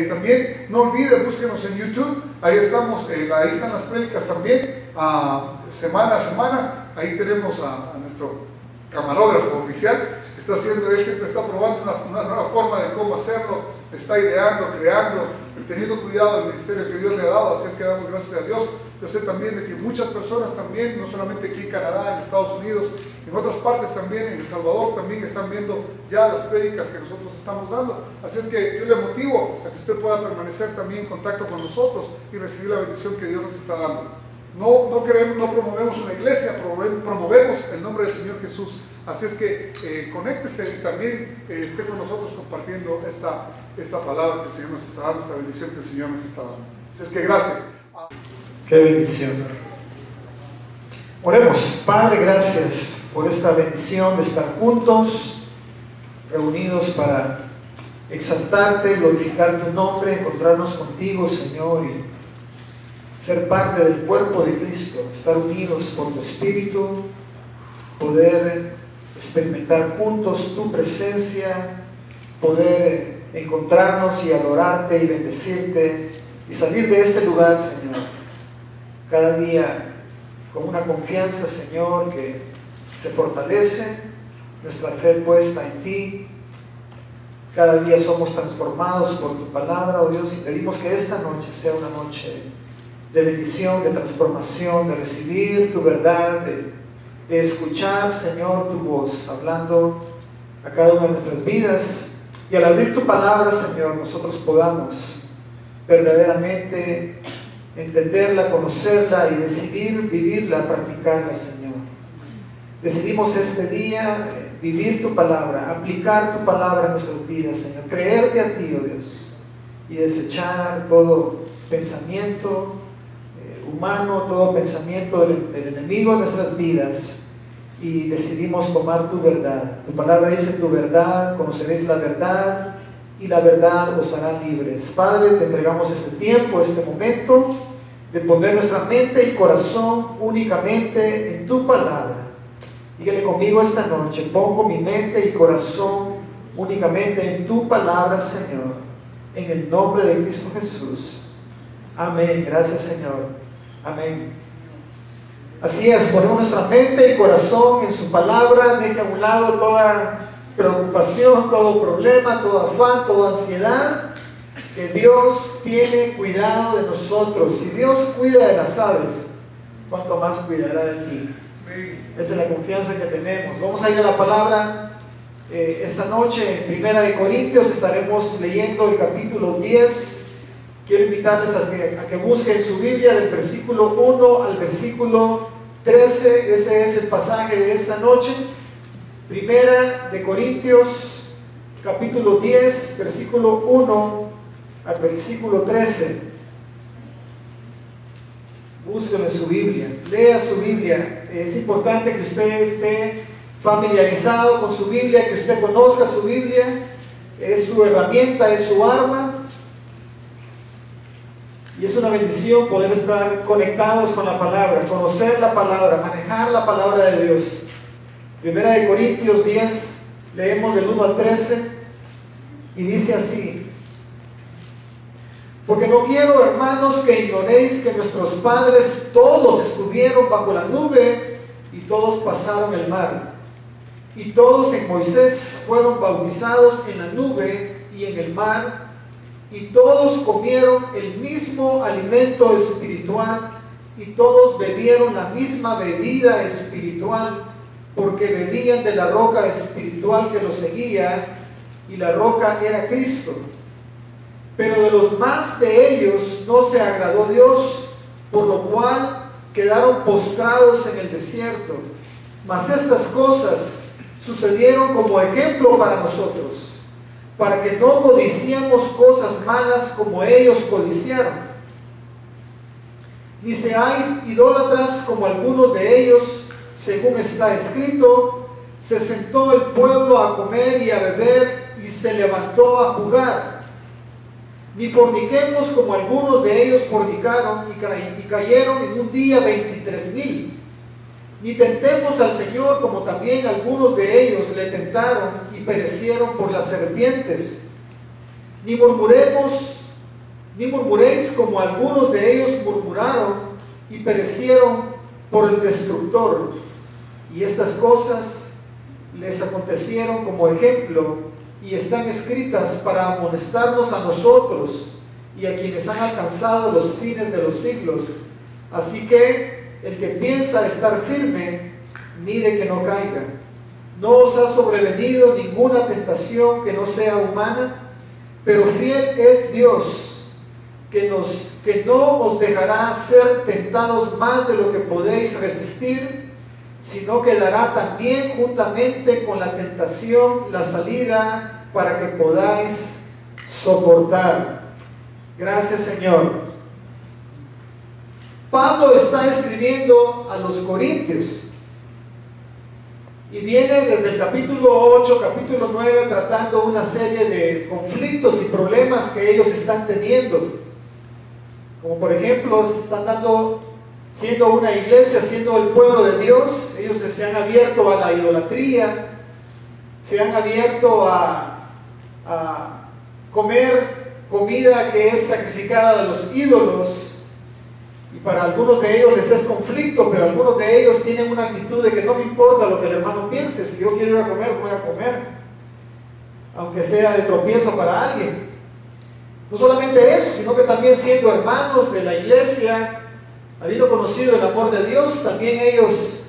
También no olviden, búsquenos en YouTube, ahí estamos, ahí están las prédicas también, semana a semana. Ahí tenemos a nuestro camarógrafo oficial, está haciendo, él siempre está probando una nueva forma de cómo hacerlo, está ideando, creando, teniendo cuidado del ministerio que Dios le ha dado. Así es que damos gracias a Dios. Yo sé también de que muchas personas también, no solamente aquí en Canadá, en Estados Unidos, en otras partes también, en El Salvador, también están viendo ya las prédicas que nosotros estamos dando. Así es que yo le motivo a que usted pueda permanecer también en contacto con nosotros y recibir la bendición que Dios nos está dando. No promovemos una iglesia, promovemos el nombre del Señor Jesús. Así es que conéctese y también esté con nosotros compartiendo esta palabra que el Señor nos está dando, esta bendición que el Señor nos está dando. Así es que gracias. Qué bendición. Oremos. Padre, gracias por esta bendición de estar juntos, reunidos para exaltarte, glorificar tu nombre, encontrarnos contigo, Señor, y ser parte del cuerpo de Cristo, estar unidos por tu Espíritu, poder experimentar juntos tu presencia, poder encontrarnos y adorarte y bendecirte y salir de este lugar, Señor, cada día con una confianza, Señor, que se fortalece, nuestra fe puesta en ti. Cada día somos transformados por tu palabra, oh Dios, y pedimos que esta noche sea una noche de bendición, de transformación, de recibir tu verdad, de escuchar, Señor, tu voz, hablando a cada una de nuestras vidas. Y al abrir tu palabra, Señor, nosotros podamos verdaderamente entenderla, conocerla y decidir vivirla, practicarla, Señor. Decidimos este día vivir tu palabra, aplicar tu palabra en nuestras vidas, Señor, creerte a ti, oh Dios, y desechar todo pensamiento humano, todo pensamiento del enemigo en nuestras vidas, y decidimos tomar tu verdad. Tu palabra dice: tu verdad, conoceréis la verdad, y la verdad os hará libres. Padre, te entregamos este tiempo, este momento, de poner nuestra mente y corazón únicamente en tu palabra. Dígale conmigo esta noche: pongo mi mente y corazón únicamente en tu palabra, Señor, en el nombre de Cristo Jesús. Amén. Gracias, Señor. Amén. Así es, ponemos nuestra mente y corazón en su palabra. Deje a un lado toda preocupación, todo problema, todo afán, toda ansiedad, que Dios tiene cuidado de nosotros. Si Dios cuida de las aves, ¿cuánto más cuidará de ti? Esa es la confianza que tenemos. Vamos a ir a la palabra. Esta noche en 1 Corintios estaremos leyendo el capítulo 10. Quiero invitarles a que busquen su Biblia del versículo 1 al versículo 13. Ese es el pasaje de esta noche. 1 Corintios capítulo 10, versículo 1 al versículo 13. Búsquenlo en su Biblia, lea su Biblia. Es importante que usted esté familiarizado con su Biblia, que usted conozca su Biblia. Es su herramienta, es su arma. Y es una bendición poder estar conectados con la palabra, conocer la palabra, manejar la palabra de Dios. 1 Corintios 10, leemos del 1 al 13, y dice así: porque no quiero, hermanos, que ignoréis que nuestros padres todos estuvieron bajo la nube y todos pasaron el mar. Y todos en Moisés fueron bautizados en la nube y en el mar, y todos comieron el mismo alimento espiritual, y todos bebieron la misma bebida espiritual, porque bebían de la roca espiritual que los seguía, y la roca era Cristo. Pero de los más de ellos no se agradó Dios, por lo cual quedaron postrados en el desierto. Mas estas cosas sucedieron como ejemplo para nosotros, para que no codiciemos cosas malas como ellos codiciaron. Ni seáis idólatras como algunos de ellos, según está escrito: se sentó el pueblo a comer y a beber, y se levantó a jugar. Ni forniquemos como algunos de ellos fornicaron y cayeron en un día 23,000. Ni tentemos al Señor como también algunos de ellos le tentaron y perecieron por las serpientes. ni murmuréis como algunos de ellos murmuraron y perecieron por el destructor. Y estas cosas les acontecieron como ejemplo y están escritas para amonestarnos a nosotros y a quienes han alcanzado los fines de los siglos. Así que el que piensa estar firme, mire que no caiga. No os ha sobrevenido ninguna tentación que no sea humana, pero fiel es Dios, que no os dejará ser tentados más de lo que podéis resistir, sino que dará también juntamente con la tentación la salida para que podáis soportar. Gracias, Señor. Pablo está escribiendo a los corintios y viene desde el capítulo 8, capítulo 9, tratando una serie de conflictos y problemas que ellos están teniendo. Como por ejemplo, siendo una iglesia, siendo el pueblo de Dios, ellos se han abierto a la idolatría, se han abierto a comer comida que es sacrificada a los ídolos. Y para algunos de ellos les es conflicto, pero algunos de ellos tienen una actitud de que no me importa lo que el hermano piense, si yo quiero ir a comer, voy a comer, aunque sea de tropiezo para alguien. No solamente eso, sino que también siendo hermanos de la iglesia, habiendo conocido el amor de Dios, también ellos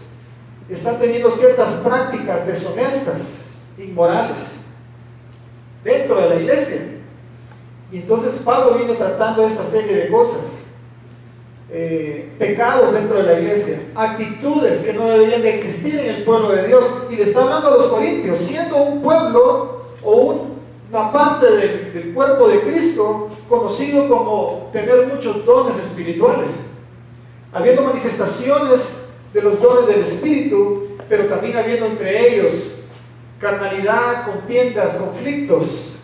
están teniendo ciertas prácticas deshonestas, inmorales, dentro de la iglesia. Y entonces Pablo viene tratando esta serie de cosas. Pecados dentro de la iglesia, actitudes que no deberían de existir en el pueblo de Dios, y le está hablando a los corintios, siendo un pueblo o una parte del cuerpo de Cristo, conocido como tener muchos dones espirituales, habiendo manifestaciones de los dones del Espíritu, pero también habiendo entre ellos carnalidad, contiendas, conflictos.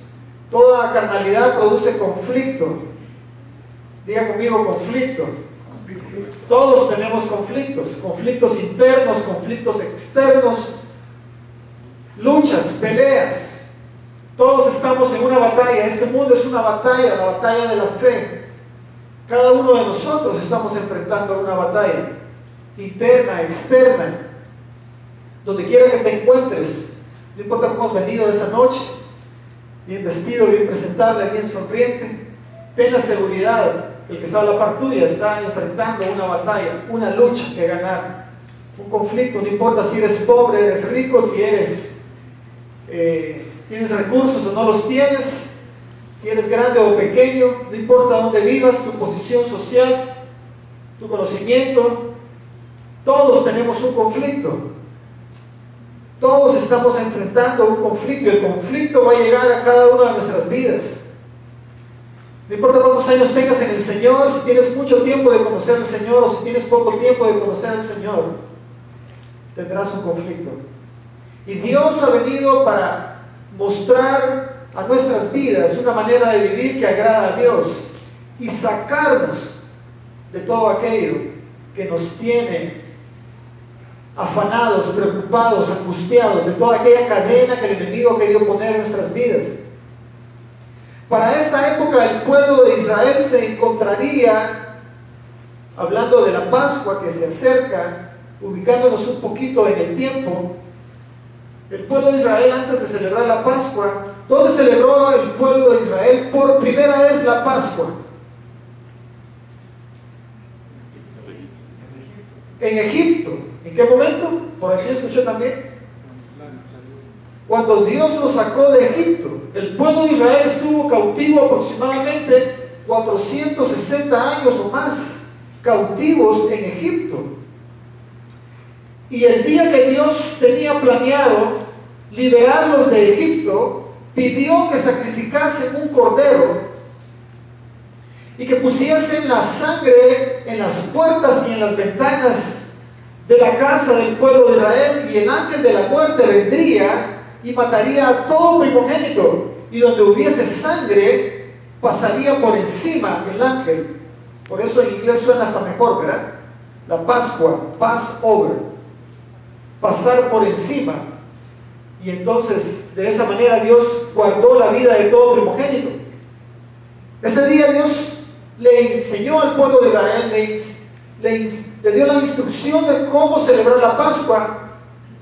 Toda carnalidad produce conflicto. Diga conmigo, conflicto. Todos tenemos conflictos internos, conflictos externos, luchas, peleas. Todos estamos en una batalla. Este mundo es una batalla, la batalla de la fe. Cada uno de nosotros estamos enfrentando una batalla interna, externa. Donde quiera que te encuentres, no importa cómo has venido esa noche, bien vestido, bien presentable, bien sonriente, ten la seguridad. El que está a la par tuya está enfrentando una batalla, una lucha que ganar, un conflicto. No importa si eres pobre, eres rico, si tienes recursos o no los tienes, si eres grande o pequeño, no importa dónde vivas, tu posición social, tu conocimiento, todos tenemos un conflicto. Todos estamos enfrentando un conflicto y el conflicto va a llegar a cada una de nuestras vidas. No importa cuántos años tengas en el Señor, si tienes mucho tiempo de conocer al Señor o si tienes poco tiempo de conocer al Señor, tendrás un conflicto. Y Dios ha venido para mostrar a nuestras vidas una manera de vivir que agrada a Dios y sacarnos de todo aquello que nos tiene afanados, preocupados, angustiados, de toda aquella cadena que el enemigo ha querido poner en nuestras vidas. Para esta época el pueblo de Israel se encontraría, hablando de la Pascua que se acerca, ubicándonos un poquito en el tiempo, el pueblo de Israel antes de celebrar la Pascua, ¿dónde celebró el pueblo de Israel por primera vez la Pascua? En Egipto. ¿En qué momento? Por aquí escuché también. Cuando Dios los sacó de Egipto. El pueblo de Israel estuvo cautivo aproximadamente 460 años o más, cautivos en Egipto. Y el día que Dios tenía planeado liberarlos de Egipto, pidió que sacrificasen un cordero y que pusiesen la sangre en las puertas y en las ventanas de la casa del pueblo de Israel, y el ángel de la muerte vendría y mataría a todo primogénito, y donde hubiese sangre pasaría por encima el ángel. Por eso en inglés suena hasta mejor, ¿verdad? La Pascua, Passover, pasar por encima. Y entonces de esa manera Dios guardó la vida de todo primogénito. Ese día Dios le enseñó al pueblo de Israel, le dio la instrucción de cómo celebrar la Pascua,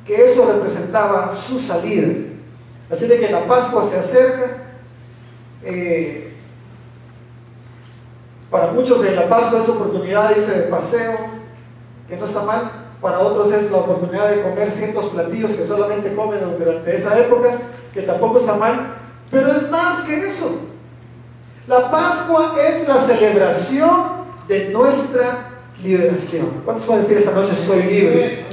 que eso representaba su salida. Así de que la Pascua se acerca. Para muchos la Pascua es oportunidad de irse de paseo, que no está mal. Para otros es la oportunidad de comer ciertos platillos que solamente comen durante esa época, que tampoco está mal. Pero es más que eso. La Pascua es la celebración de nuestra liberación. ¿Cuántos pueden decir esta noche: soy libre?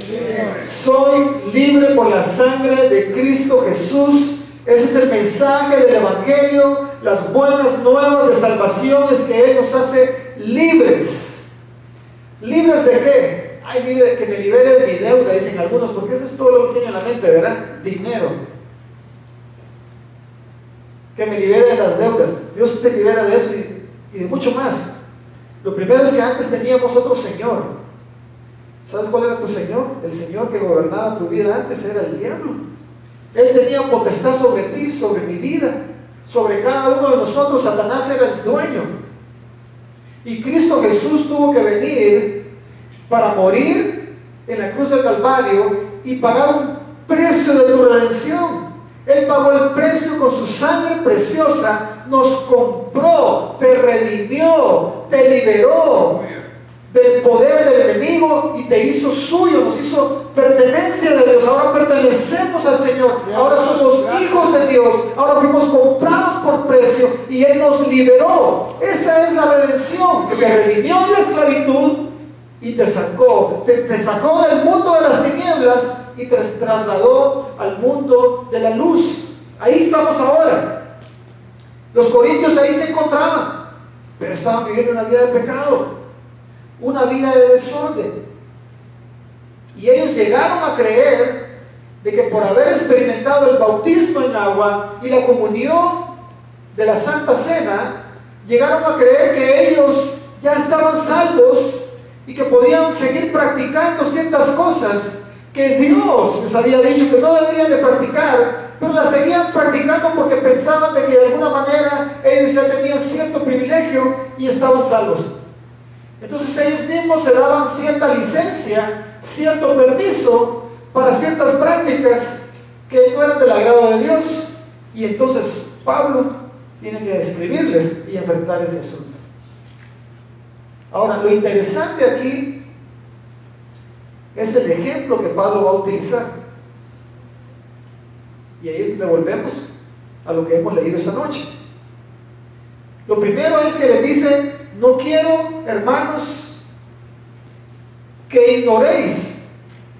Soy libre por la sangre de Cristo Jesús. Ese es el mensaje del Evangelio, las buenas nuevas de salvación, es que Él nos hace libres. ¿Libres de qué? Ay, libre, que me libere de mi deuda, dicen algunos, porque eso es todo lo que tiene en la mente, ¿verdad? Dinero. Que me libere de las deudas. Dios te libera de eso y de mucho más. Lo primero es que antes teníamos otro Señor. ¿Sabes cuál era tu Señor? El Señor que gobernaba tu vida antes era el diablo. Él tenía potestad sobre ti, sobre mi vida, sobre cada uno de nosotros. Satanás era el dueño. Y Cristo Jesús tuvo que venir para morir en la cruz del Calvario y pagar un precio de tu redención. Él pagó el precio con su sangre preciosa, nos compró, te redimió, te liberó del poder del enemigo y te hizo suyo, nos hizo pertenencia de Dios. Ahora pertenecemos al Señor, ahora somos hijos de Dios, ahora fuimos comprados por precio y Él nos liberó. Esa es la redención, que te redimió de la esclavitud y te sacó del mundo de las tinieblas y te trasladó al mundo de la luz. Ahí estamos ahora. Los corintios ahí se encontraban, pero estaban viviendo una vida de pecado, una vida de desorden. Y ellos llegaron a creer de que por haber experimentado el bautismo en agua y la comunión de la Santa Cena, llegaron a creer que ellos ya estaban salvos y que podían seguir practicando ciertas cosas que Dios les había dicho que no deberían de practicar, pero las seguían practicando porque pensaban de que de alguna manera ellos ya tenían cierto privilegio y estaban salvos. Entonces ellos mismos se daban cierta licencia, cierto permiso para ciertas prácticas que no eran del agrado de Dios. Y entonces Pablo tiene que escribirles y enfrentar ese asunto. Ahora, lo interesante aquí es el ejemplo que Pablo va a utilizar. Y ahí es donde volvemos a lo que hemos leído esta noche. Lo primero es que le dice: no quiero, hermanos, que ignoréis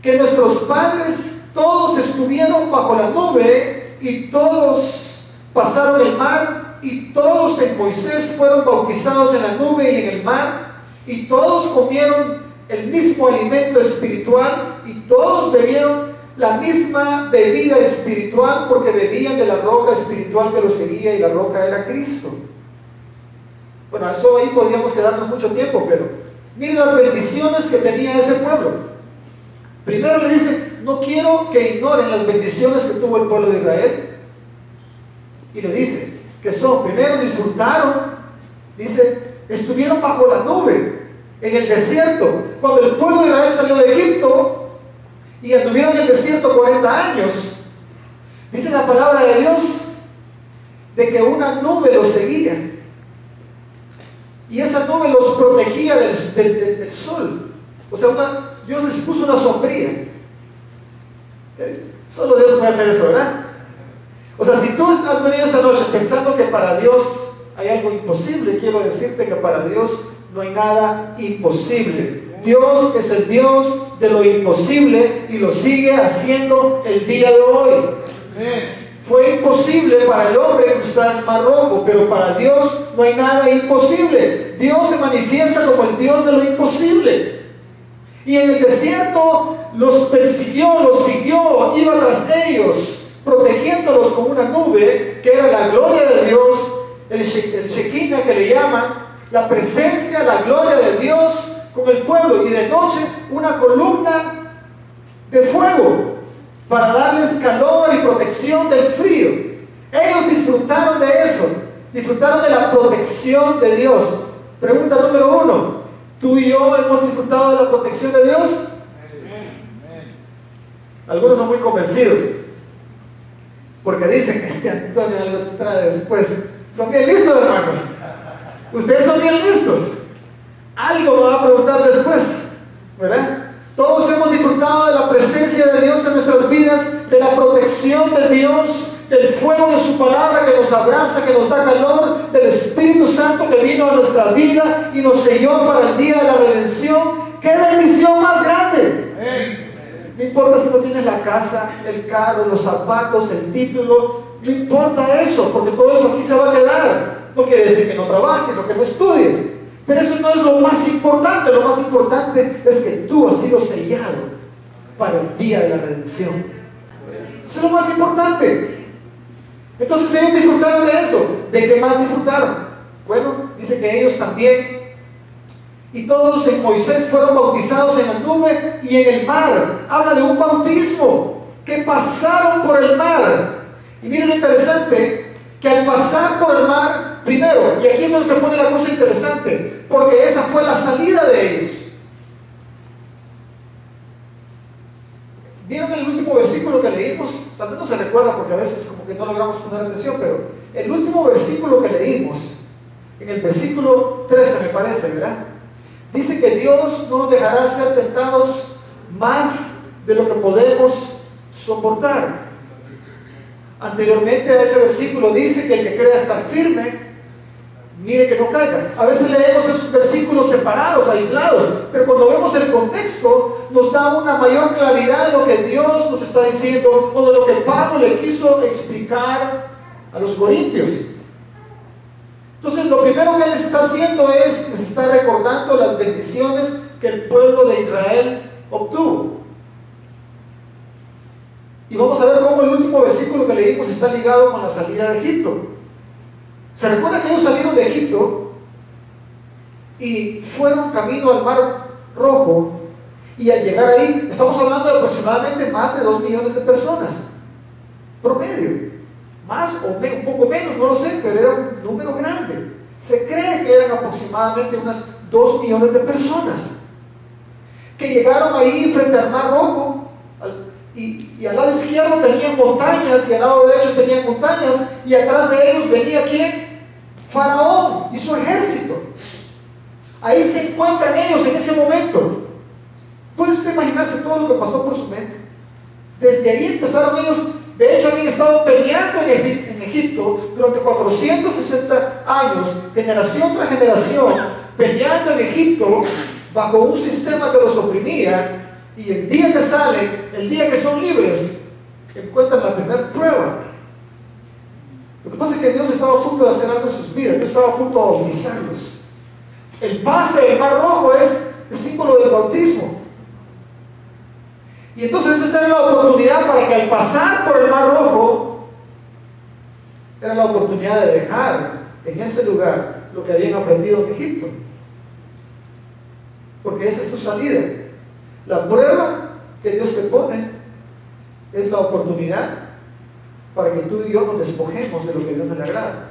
que nuestros padres todos estuvieron bajo la nube y todos pasaron el mar y todos en Moisés fueron bautizados en la nube y en el mar y todos comieron el mismo alimento espiritual y todos bebieron la misma bebida espiritual porque bebían de la roca espiritual que los seguía y la roca era Cristo. Bueno, eso ahí podríamos quedarnos mucho tiempo, pero miren las bendiciones que tenía ese pueblo. Primero le dice: no quiero que ignoren las bendiciones que tuvo el pueblo de Israel. Y le dice que son, primero disfrutaron, dice, estuvieron bajo la nube, en el desierto. Cuando el pueblo de Israel salió de Egipto y anduvieron en el desierto 40 años, dice la palabra de Dios de que una nube los seguía. Y esa nube los protegía del sol. O sea, Dios les puso una sombría. Solo Dios puede hacer eso, ¿verdad? O sea, si tú has venido esta noche pensando que para Dios hay algo imposible, quiero decirte que para Dios no hay nada imposible. Dios es el Dios de lo imposible y lo sigue haciendo el día de hoy. Fue imposible para el hombre cruzar el Mar Rojo, pero para Dios no hay nada imposible. Dios se manifiesta como el Dios de lo imposible. Y en el desierto los persiguió, los siguió, iba tras ellos, protegiéndolos con una nube que era la gloria de Dios, el Shekinah que le llaman, la presencia, la gloria de Dios con el pueblo, y de noche una columna de fuego para darles calor y protección del frío. Ellos disfrutaron de eso. disfrutaron de la protección de Dios. Pregunta número 1, ¿tú y yo hemos disfrutado de la protección de Dios? Algunos no muy convencidos, porque dicen que este Antonio algo trae después. Son bien listos, hermanos. Ustedes son bien listos. Algo me va a preguntar después, ¿verdad? Todos hemos disfrutado de la presencia de Dios en nuestras vidas, de la protección de Dios, del fuego de su palabra que nos abraza, que nos da calor, del Espíritu Santo que vino a nuestra vida y nos selló para el día de la redención. ¡Qué bendición más grande! No importa si no tienes la casa, el carro, los zapatos, el título, no importa eso, porque todo eso aquí se va a quedar. No quiere decir que no trabajes o que no estudies, pero eso no es lo más importante. Lo más importante es que tú has sido sellado para el día de la redención. Eso es lo más importante. Entonces ellos disfrutaron de eso. ¿De qué más disfrutaron? Bueno, dice que ellos también, y todos en Moisés fueron bautizados en la nube y en el mar. Habla de un bautismo, que pasaron por el mar. Y miren lo interesante, que al pasar por el mar, primero, y aquí es donde se pone la cosa interesante, porque esa fue la salida de ellos. ¿Vieron el último versículo que leímos? Tal vez no se recuerda porque a veces como que no logramos poner atención, pero el último versículo que leímos, en el versículo 13 me parece, ¿verdad? Dice que Dios no nos dejará ser tentados más de lo que podemos soportar. Anteriormente a ese versículo dice que el que crea estar firme, mire que no caiga. A veces leemos esos versículos separados, aislados, pero cuando vemos el contexto nos da una mayor claridad de lo que Dios nos está diciendo o de lo que Pablo le quiso explicar a los corintios. Entonces lo primero que él está haciendo es, les está recordando las bendiciones que el pueblo de Israel obtuvo. Y vamos a ver cómo el último versículo que leímos está ligado con la salida de Egipto. ¿Se recuerda que ellos salieron de Egipto y fueron camino al Mar Rojo? Y al llegar ahí, estamos hablando de aproximadamente más de 2 millones de personas, promedio. Más o un poco menos, no lo sé, pero era un número grande. Se cree que eran aproximadamente unas 2 millones de personas que llegaron ahí frente al Mar Rojo. Y al lado izquierdo tenían montañas y al lado derecho tenían montañas, y atrás de ellos venía ¿quién? Faraón y su ejército. Ahí se encuentran ellos en ese momento. ¿Puede usted imaginarse todo lo que pasó por su mente? Desde ahí empezaron ellos. De hecho habían estado peleando en Egipto durante 460 años, generación tras generación, peleando en Egipto bajo un sistema que los oprimía. Y el día que salen, el día que son libres, encuentran la primera prueba. Lo que pasa es que Dios estaba a punto de hacer algo en sus vidas. Dios estaba a punto de bautizarlos. El pase del Mar Rojo es el símbolo del bautismo. Y entonces esta era la oportunidad para que al pasar por el Mar Rojo, era la oportunidad de dejar en ese lugar lo que habían aprendido en Egipto. Porque esa es tu salida. La prueba que Dios te pone es la oportunidad para que tú y yo nos despojemos de lo que a Dios no le agrada.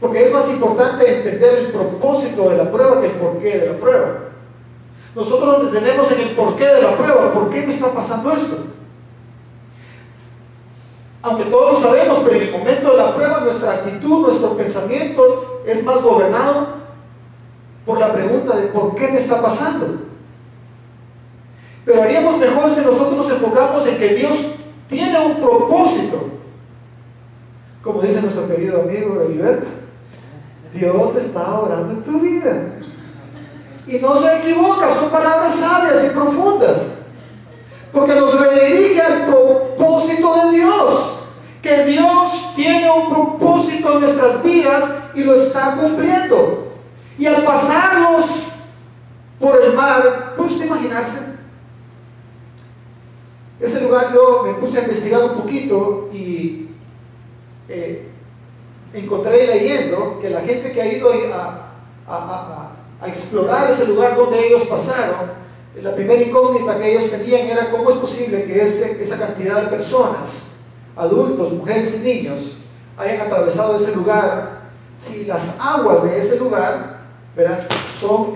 Porque es más importante entender el propósito de la prueba que el porqué de la prueba. Nosotros nos detenemos en el porqué de la prueba. ¿Por qué me está pasando esto? Aunque todos lo sabemos, pero en el momento de la prueba nuestra actitud, nuestro pensamiento es más gobernado por la pregunta de ¿por qué me está pasando? Pero haríamos mejor si nosotros nos enfocamos en que Dios tiene un propósito. Como dice nuestro querido amigo Heriberto, Dios está orando en tu vida. Y no se equivoca, son palabras sabias y profundas. Porque nos redirige al propósito de Dios. Que Dios tiene un propósito en nuestras vidas y lo está cumpliendo. Y al pasarlos por el mar, ¿puede usted imaginarse? Ese lugar yo me puse a investigar un poquito y encontré leyendo que la gente que ha ido a explorar ese lugar donde ellos pasaron, la primera incógnita que ellos tenían era cómo es posible que esa cantidad de personas, adultos, mujeres y niños, hayan atravesado ese lugar, si las aguas de ese lugar, ¿verdad?, son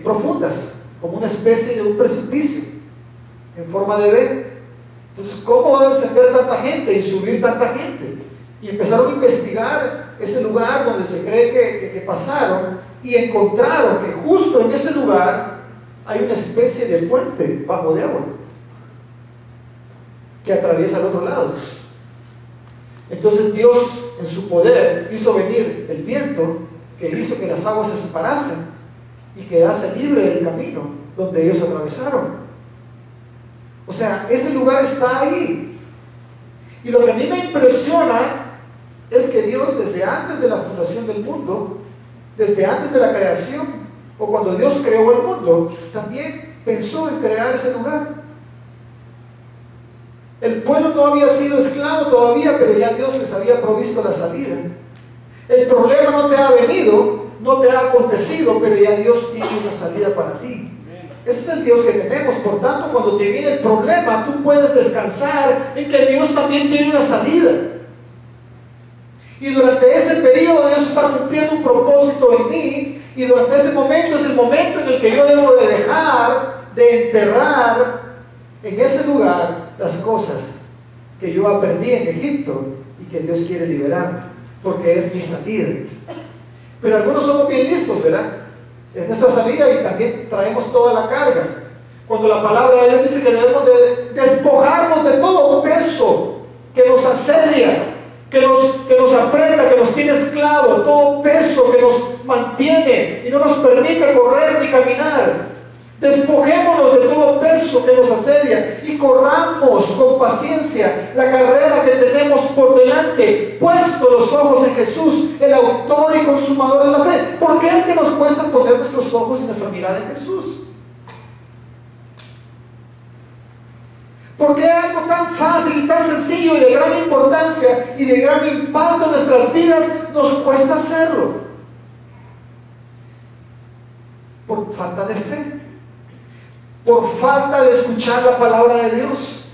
profundas, como una especie de un precipicio en forma de V. Entonces, ¿cómo va a descender tanta gente y subir tanta gente? Y empezaron a investigar ese lugar donde se cree que pasaron, y encontraron que justo en ese lugar hay una especie de puente bajo de agua que atraviesa al otro lado. Entonces Dios, en su poder, hizo venir el viento que hizo que las aguas se separasen y quedase libre el camino donde ellos atravesaron. O sea, ese lugar está ahí. Y lo que a mí me impresiona es que Dios, desde antes de la fundación del mundo, desde antes de la creación, o cuando Dios creó el mundo, también pensó en crear ese lugar. El pueblo no había sido esclavo todavía, pero ya Dios les había provisto la salida. El problema no te ha venido, no te ha acontecido, pero ya Dios tiene una salida para ti. Ese es el Dios que tenemos. Por tanto, cuando te viene el problema, tú puedes descansar en que Dios también tiene una salida. Y durante ese periodo Dios está cumpliendo un propósito en mí, y durante ese momento es el momento en el que yo debo de dejar de enterrar en ese lugar las cosas que yo aprendí en Egipto y que Dios quiere liberarme, porque es mi salida. Pero algunos somos bien listos, ¿verdad? Es nuestra salida y también traemos toda la carga. Cuando la palabra de Dios dice que debemos de despojarnos de todo peso que nos asedia, que nos aprieta, que nos tiene esclavo, todo peso que nos mantiene y no nos permite correr ni caminar. Despojémonos de todo peso que nos asedia y corramos con paciencia la carrera que tenemos por delante, puesto los ojos en Jesús, el autor y consumador de la fe. ¿Por qué es que nos cuesta poner nuestros ojos y nuestra mirada en Jesús? ¿Por qué algo tan fácil y tan sencillo y de gran importancia y de gran impacto en nuestras vidas nos cuesta hacerlo? Por falta de fe, por falta de escuchar la palabra de Dios.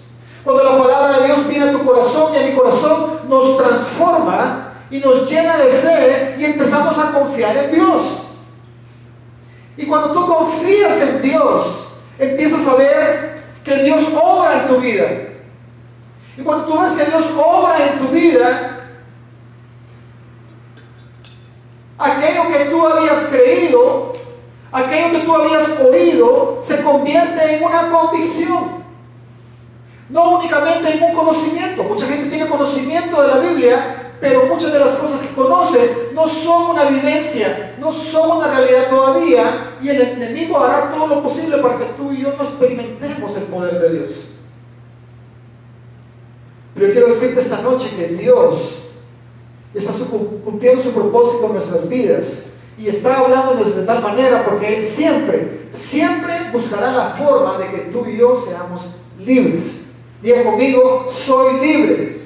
Cuando la palabra de Dios viene a tu corazón y a mi corazón, nos transforma y nos llena de fe y empezamos a confiar en Dios. Y cuando tú confías en Dios, empiezas a ver que Dios obra en tu vida. Y cuando tú ves que Dios obra en tu vida, aquello que tú habías creído, aquello que tú habías oído, se convierte en una convicción. No únicamente en un conocimiento. Mucha gente tiene conocimiento de la Biblia, pero muchas de las cosas que conoce no son una vivencia, no son una realidad todavía, y el enemigo hará todo lo posible para que tú y yo no experimentemos el poder de Dios. Pero yo quiero decirte esta noche que Dios está cumpliendo su propósito en nuestras vidas y está hablándonos de tal manera porque Él siempre buscará la forma de que tú y yo seamos libres. Diga conmigo, soy libre.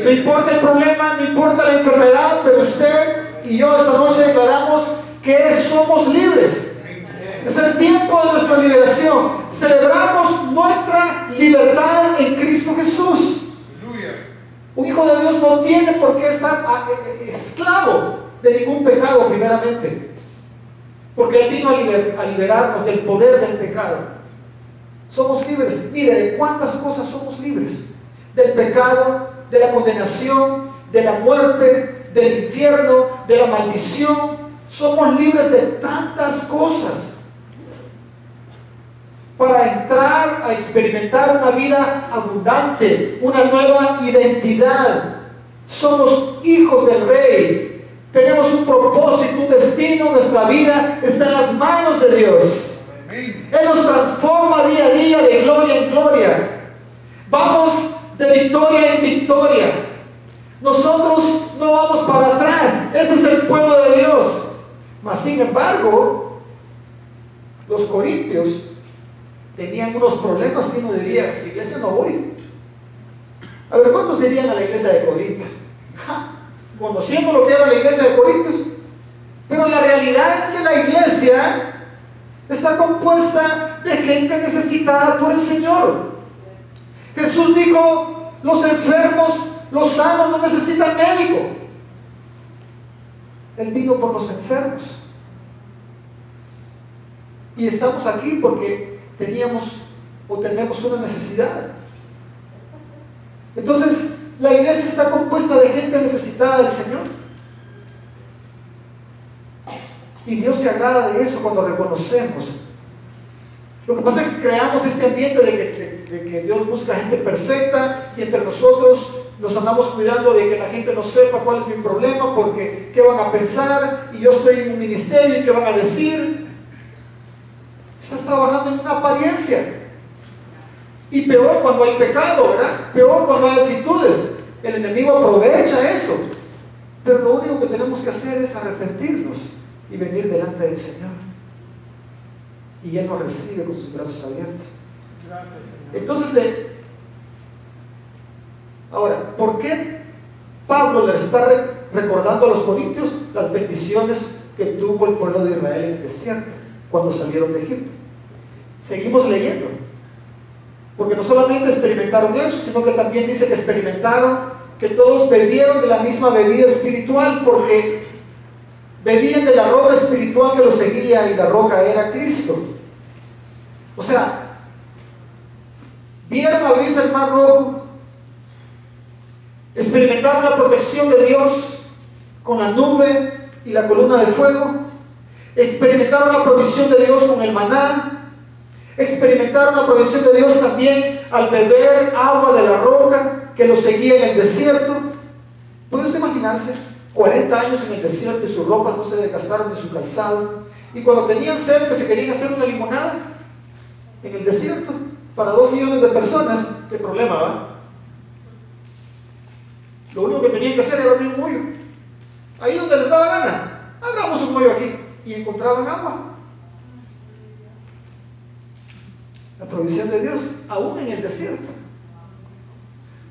No importa el problema, no importa la enfermedad, pero usted y yo esta noche declaramos que somos libres. Es el tiempo de nuestra liberación. Celebramos nuestra libertad en Cristo Jesús. Un hijo de Dios no tiene por qué estar esclavo de ningún pecado primeramente, porque Él vino a liberarnos del poder del pecado. Somos libres. Mire, ¿de cuántas cosas somos libres? Del pecado, de la condenación, de la muerte, del infierno, de la maldición. Somos libres de tantas cosas para entrar a experimentar una vida abundante, una nueva identidad. Somos hijos del Rey. Tenemos un propósito, un destino. Nuestra vida está en las manos de Dios. Él nos transforma día a día, de gloria en gloria. Vamos de victoria en victoria. Nosotros no vamos para atrás. Ese es el pueblo de Dios. Mas sin embargo, los corintios tenían unos problemas que uno diría: esa iglesia no voy. A ver, ¿cuántos irían a la iglesia de Corintios? Conociendo lo que era la iglesia de Corintios. Pero la realidad es que la iglesia está compuesta de gente necesitada por el Señor. Jesús dijo: los enfermos, los sanos no necesitan médico, Él vino por los enfermos. Y estamos aquí porque teníamos o tenemos una necesidad. Entonces, la iglesia está compuesta de gente necesitada del Señor. Y Dios se agrada de eso cuando reconocemos. Lo que pasa es que creamos este ambiente de que Dios busca gente perfecta y entre nosotros nos andamos cuidando de que la gente no sepa cuál es mi problema, porque qué van a pensar, y yo estoy en un ministerio y qué van a decir. Estás trabajando en una apariencia. Y peor cuando hay pecado, ¿verdad? Peor cuando hay actitudes. El enemigo aprovecha eso. Pero lo único que tenemos que hacer es arrepentirnos y venir delante del Señor. Y Él nos recibe con sus brazos abiertos. Gracias, Señor. Entonces, ahora, ¿por qué Pablo les está recordando a los corintios las bendiciones que tuvo el pueblo de Israel en el desierto cuando salieron de Egipto? Seguimos leyendo, porque no solamente experimentaron eso, sino que también dice que experimentaron que todos bebieron de la misma bebida espiritual, porque bebían de la roca espiritual que los seguía, y la roca era Cristo. O sea, vieron abrirse el mar rojo, experimentaron la protección de Dios con la nube y la columna de fuego, experimentaron la provisión de Dios con el maná, experimentaron la provisión de Dios también al beber agua de la roca que los seguía en el desierto. ¿Puede usted imaginarse 40 años en el desierto y sus ropas no se desgastaron de su calzado? Y cuando tenían sed, que se querían hacer una limonada en el desierto para 2 millones de personas, ¿qué problema va? Lo único que tenían que hacer era abrir un hoyo. Ahí donde les daba gana, abramos un hoyo aquí, y encontraban agua. La provisión de Dios, aún en el desierto.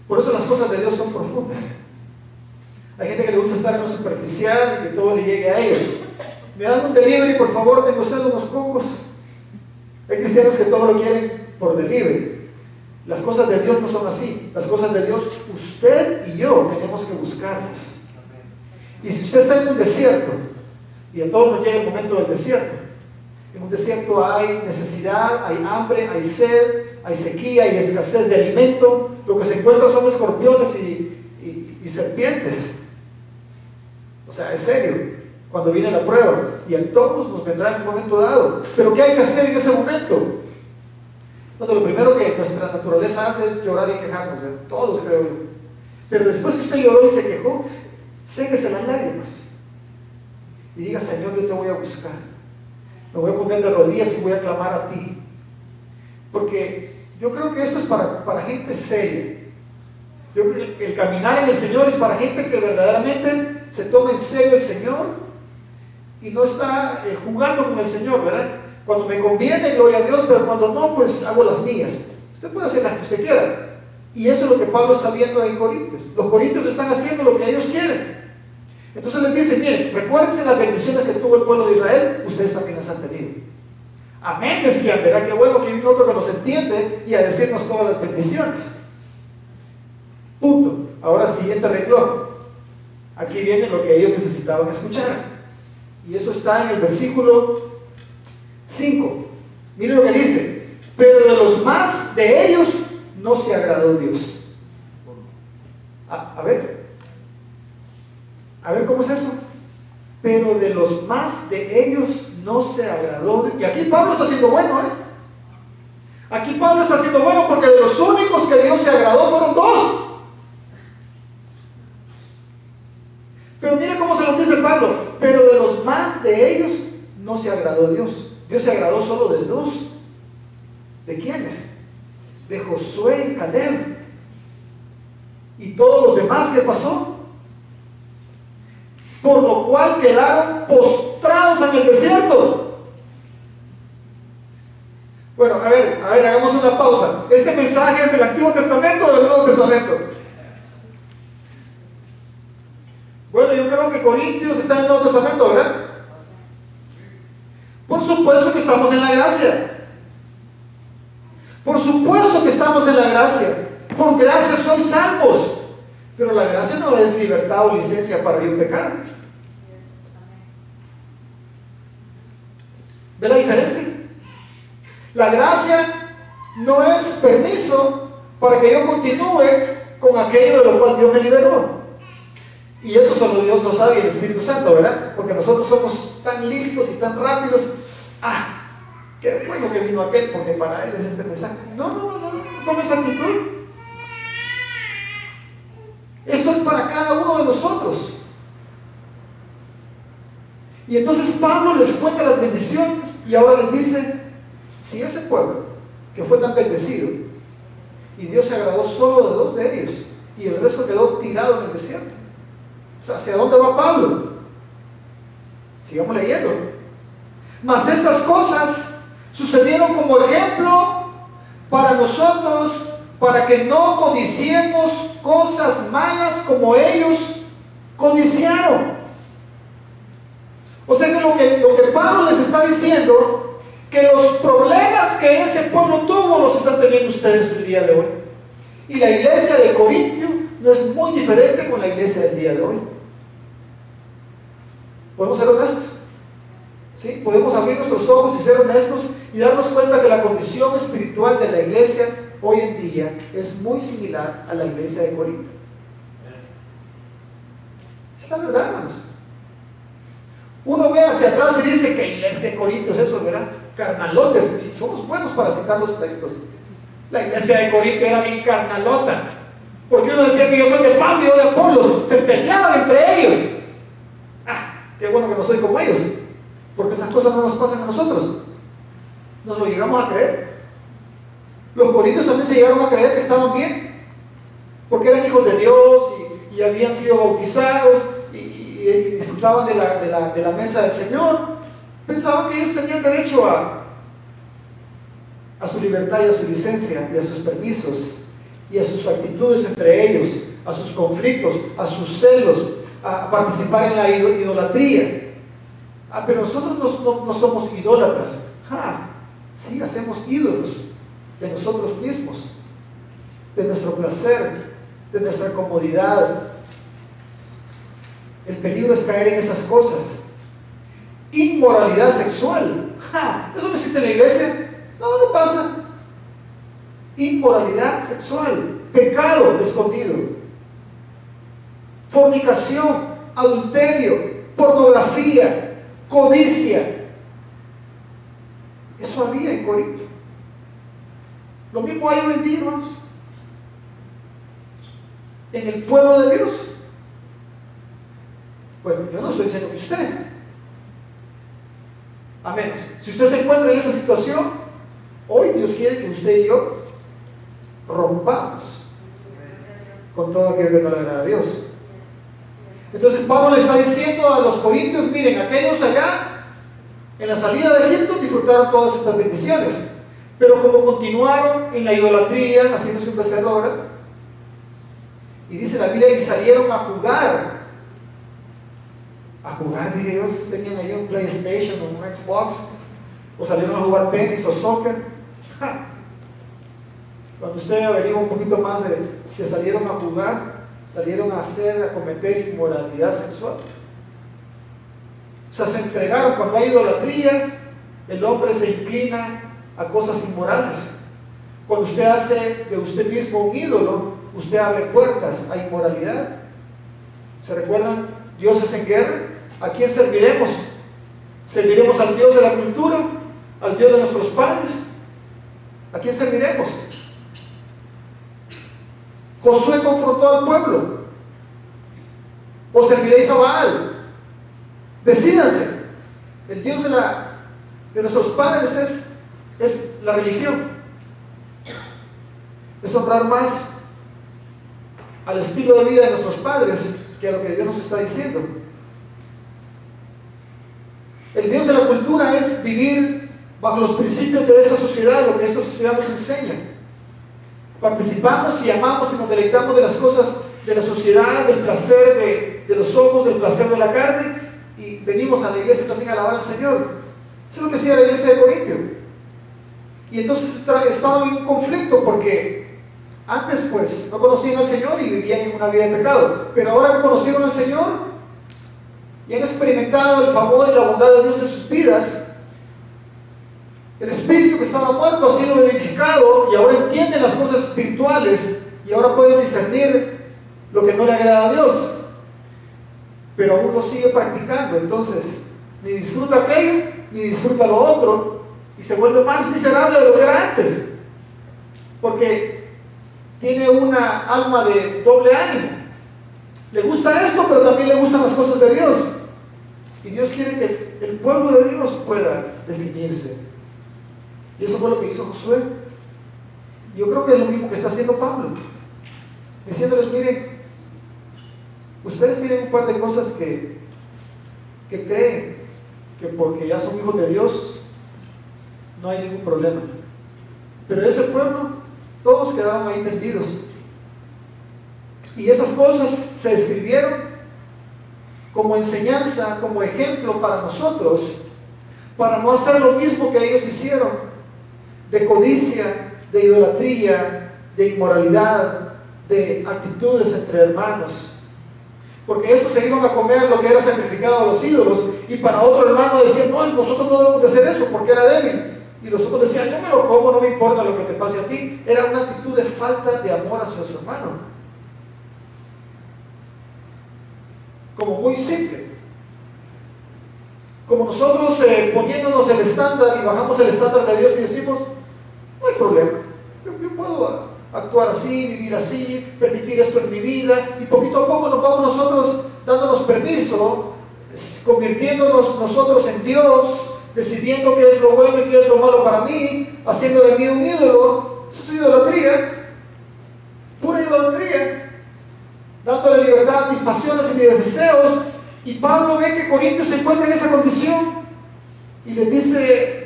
Por eso las cosas de Dios son profundas. Hay gente que le gusta estar en lo superficial y que todo le llegue a ellos. Me dan un delivery, por favor, tengo sed unos pocos. Hay cristianos que todo lo quieren por delivery. Las cosas de Dios no son así. Las cosas de Dios, usted y yo tenemos que buscarlas. Y si usted está en un desierto, y a todos nos llega el momento del desierto, en un desierto hay necesidad, hay hambre, hay sed, hay sequía, hay escasez de alimento. Lo que se encuentra son escorpiones y serpientes. O sea, es serio cuando viene la prueba, y a todos nos vendrá en un momento dado. Pero ¿qué hay que hacer en ese momento? Bueno, lo primero que nuestra naturaleza hace es llorar y quejarnos, ¿verdad? Todos, creo yo. Pero después que usted lloró y se quejó, séquese las lágrimas y diga: Señor, yo te voy a buscar, me voy a poner de rodillas y voy a clamar a ti, porque yo creo que esto es para gente seria. Yo creo que el caminar en el Señor es para gente que verdaderamente se toma en serio el Señor y no está jugando con el Señor, ¿verdad? Cuando me conviene, gloria a Dios, pero cuando no, pues hago las mías. Usted puede hacer las que usted quiera. Y eso es lo que Pablo está viendo en Corintios. Los corintios están haciendo lo que ellos quieren. Entonces les dice: miren, recuérdense las bendiciones que tuvo el pueblo de Israel, ustedes también las han tenido. Amén, decían, ¿verdad? Qué bueno que vino otro que nos entiende y a decirnos todas las bendiciones. Punto. Ahora, siguiente renglón. Aquí viene lo que ellos necesitaban escuchar. Y eso está en el versículo 5. Miren lo que dice: pero de los más de ellos no se agradó Dios. A ver cómo es eso. Pero de los más de ellos no se agradó. Y aquí Pablo está siendo bueno, Aquí Pablo está siendo bueno, porque de los únicos que Dios se agradó fueron 2. Pero mire cómo se lo dice Pablo: pero de los más de ellos no se agradó Dios. Dios se agradó solo de 2. ¿De quiénes? De Josué y Caleb. ¿Y todos los demás qué pasó? Por lo cual quedaron postrados en el desierto. Bueno, a ver, hagamos una pausa. ¿Este mensaje es del Antiguo Testamento o del Nuevo Testamento? Bueno, yo creo que Corintios está en el Nuevo Testamento, ¿verdad? Por supuesto que estamos en la gracia. Por supuesto que estamos en la gracia. Por gracia sois salvos. Pero la gracia no es libertad o licencia para yo pecar. ¿Ve la diferencia? La gracia no es permiso para que yo continúe con aquello de lo cual Dios me liberó. Y eso solo Dios lo sabe y el Espíritu Santo, ¿verdad? Porque nosotros somos tan listos y tan rápidos. Qué bueno que vino aquel, porque para él es este mensaje. No tome esa actitud. Esto es para cada uno de nosotros. Y entonces Pablo les cuenta las bendiciones y ahora les dice, si ese pueblo que fue tan bendecido y Dios se agradó solo de 2 de ellos y el resto quedó tirado en el desierto, o sea, ¿hacia dónde va Pablo? Sigamos leyendo. Mas estas cosas sucedieron como ejemplo para nosotros, para que no codiciemos cosas malas como ellos codiciaron. O sea que lo que Pablo les está diciendo, que los problemas que ese pueblo tuvo los están teniendo ustedes el día de hoy. Y la iglesia de Corintio no es muy diferente con la iglesia del día de hoy. ¿Podemos ser honestos? ¿Sí? Podemos abrir nuestros ojos y ser honestos y darnos cuenta que la condición espiritual de la iglesia hoy en día es muy similar a la iglesia de Corinto. Es la verdad, hermanos. Uno ve hacia atrás y dice que iglesia de Corinto es eso, ¿verdad? Carnalotes, y somos buenos para citar los textos. La iglesia de Corinto era bien carnalota, porque uno decía que yo soy de Pablo y yo de Apolos, se peleaban entre ellos. Qué bueno que no soy como ellos, porque esas cosas no nos pasan a nosotros. Nos lo llegamos a creer. Los corintios también se llegaron a creer que estaban bien, porque eran hijos de Dios y habían sido bautizados y disfrutaban de la mesa del Señor. Pensaban que ellos tenían derecho a su libertad y a su licencia y a sus permisos y a sus actitudes entre ellos, a sus conflictos, a sus celos, a participar en la idolatría. Pero nosotros no somos idólatras. Sí, hacemos ídolos de nosotros mismos, de nuestro placer, de nuestra comodidad. El peligro es caer en esas cosas. Inmoralidad sexual. ¿Eso no existe en la iglesia? No pasa. Inmoralidad sexual, pecado escondido, fornicación, adulterio, pornografía, codicia. Eso había en Corinto. Lo mismo hay hoy en día, hermanos, en el pueblo de Dios. Bueno, yo no estoy diciendo que usted, a menos, si usted se encuentra en esa situación, hoy Dios quiere que usted y yo rompamos con todo aquello que no le agrada a Dios. Entonces Pablo le está diciendo a los corintios, miren, aquellos allá en la salida de Egipto disfrutaron todas estas bendiciones, pero como continuaron en la idolatría, haciéndose un becerro ahora, y dice la Biblia, y salieron a jugar, dije yo, tenían ahí un PlayStation o un Xbox, o salieron a jugar tenis o soccer. Cuando usted averigua un poquito más de que salieron a jugar, salieron a cometer inmoralidad sexual. O sea, se entregaron. Cuando hay idolatría, el hombre se inclina a cosas inmorales. Cuando usted hace de usted mismo un ídolo, usted abre puertas a inmoralidad. ¿Se recuerdan? Dioses en guerra. ¿A quién serviremos? ¿Serviremos al Dios de la cultura? ¿Al Dios de nuestros padres? ¿A quién serviremos? Josué confrontó al pueblo. ¿O serviréis a Baal? Decídanse. El Dios de nuestros padres es la religión. Es honrar más al estilo de vida de nuestros padres que a lo que Dios nos está diciendo. El Dios de la cultura es vivir bajo los principios de esa sociedad, lo que esta sociedad nos enseña. Participamos y amamos y nos deleitamos de las cosas de la sociedad, del placer de los ojos, del placer de la carne, y venimos a la iglesia también a alabar al Señor. Eso es lo que hacía la iglesia de Corintio. Y entonces estaban en un conflicto porque antes pues no conocían al Señor y vivían en una vida de pecado, pero ahora que conocieron al Señor y han experimentado el favor y la bondad de Dios en sus vidas, El espíritu que estaba muerto ha sido vivificado y ahora entiende las cosas espirituales y ahora puede discernir lo que no le agrada a Dios, pero aún lo sigue practicando. Entonces ni disfruta aquello ni disfruta lo otro y se vuelve más miserable de lo que era antes, porque tiene una alma de doble ánimo. Le gusta esto, pero también le gustan las cosas de Dios, y Dios quiere que el pueblo de Dios pueda definirse. Y eso fue lo que hizo Josué. Yo creo que es lo mismo que está haciendo Pablo, diciéndoles: miren, ustedes tienen un par de cosas que creen que porque ya son hijos de Dios no hay ningún problema, pero ese pueblo, todos quedaron ahí tendidos, y esas cosas se escribieron como enseñanza, como ejemplo para nosotros, para no hacer lo mismo que ellos hicieron, de codicia, de idolatría, de inmoralidad, de actitudes entre hermanos. Porque estos se iban a comer lo que era sacrificado a los ídolos, y para otro hermano decían: no, nosotros no debemos de hacer eso porque era débil. Y los otros decían: yo me lo como, no me importa lo que te pase a ti. Era una actitud de falta de amor hacia su hermano. Como muy simple. Como nosotros poniéndonos el estándar y bajamos el estándar de Dios y decimos: no hay problema, yo puedo actuar así, vivir así, permitir esto en mi vida, y poquito a poco nos vamos nosotros dándonos permiso, convirtiéndonos nosotros en Dios, decidiendo qué es lo bueno y qué es lo malo para mí, haciendo de mí un ídolo. Eso es idolatría, pura idolatría, dándole libertad a mis pasiones y mis deseos. Y Pablo ve que Corintios se encuentra en esa condición y les dice: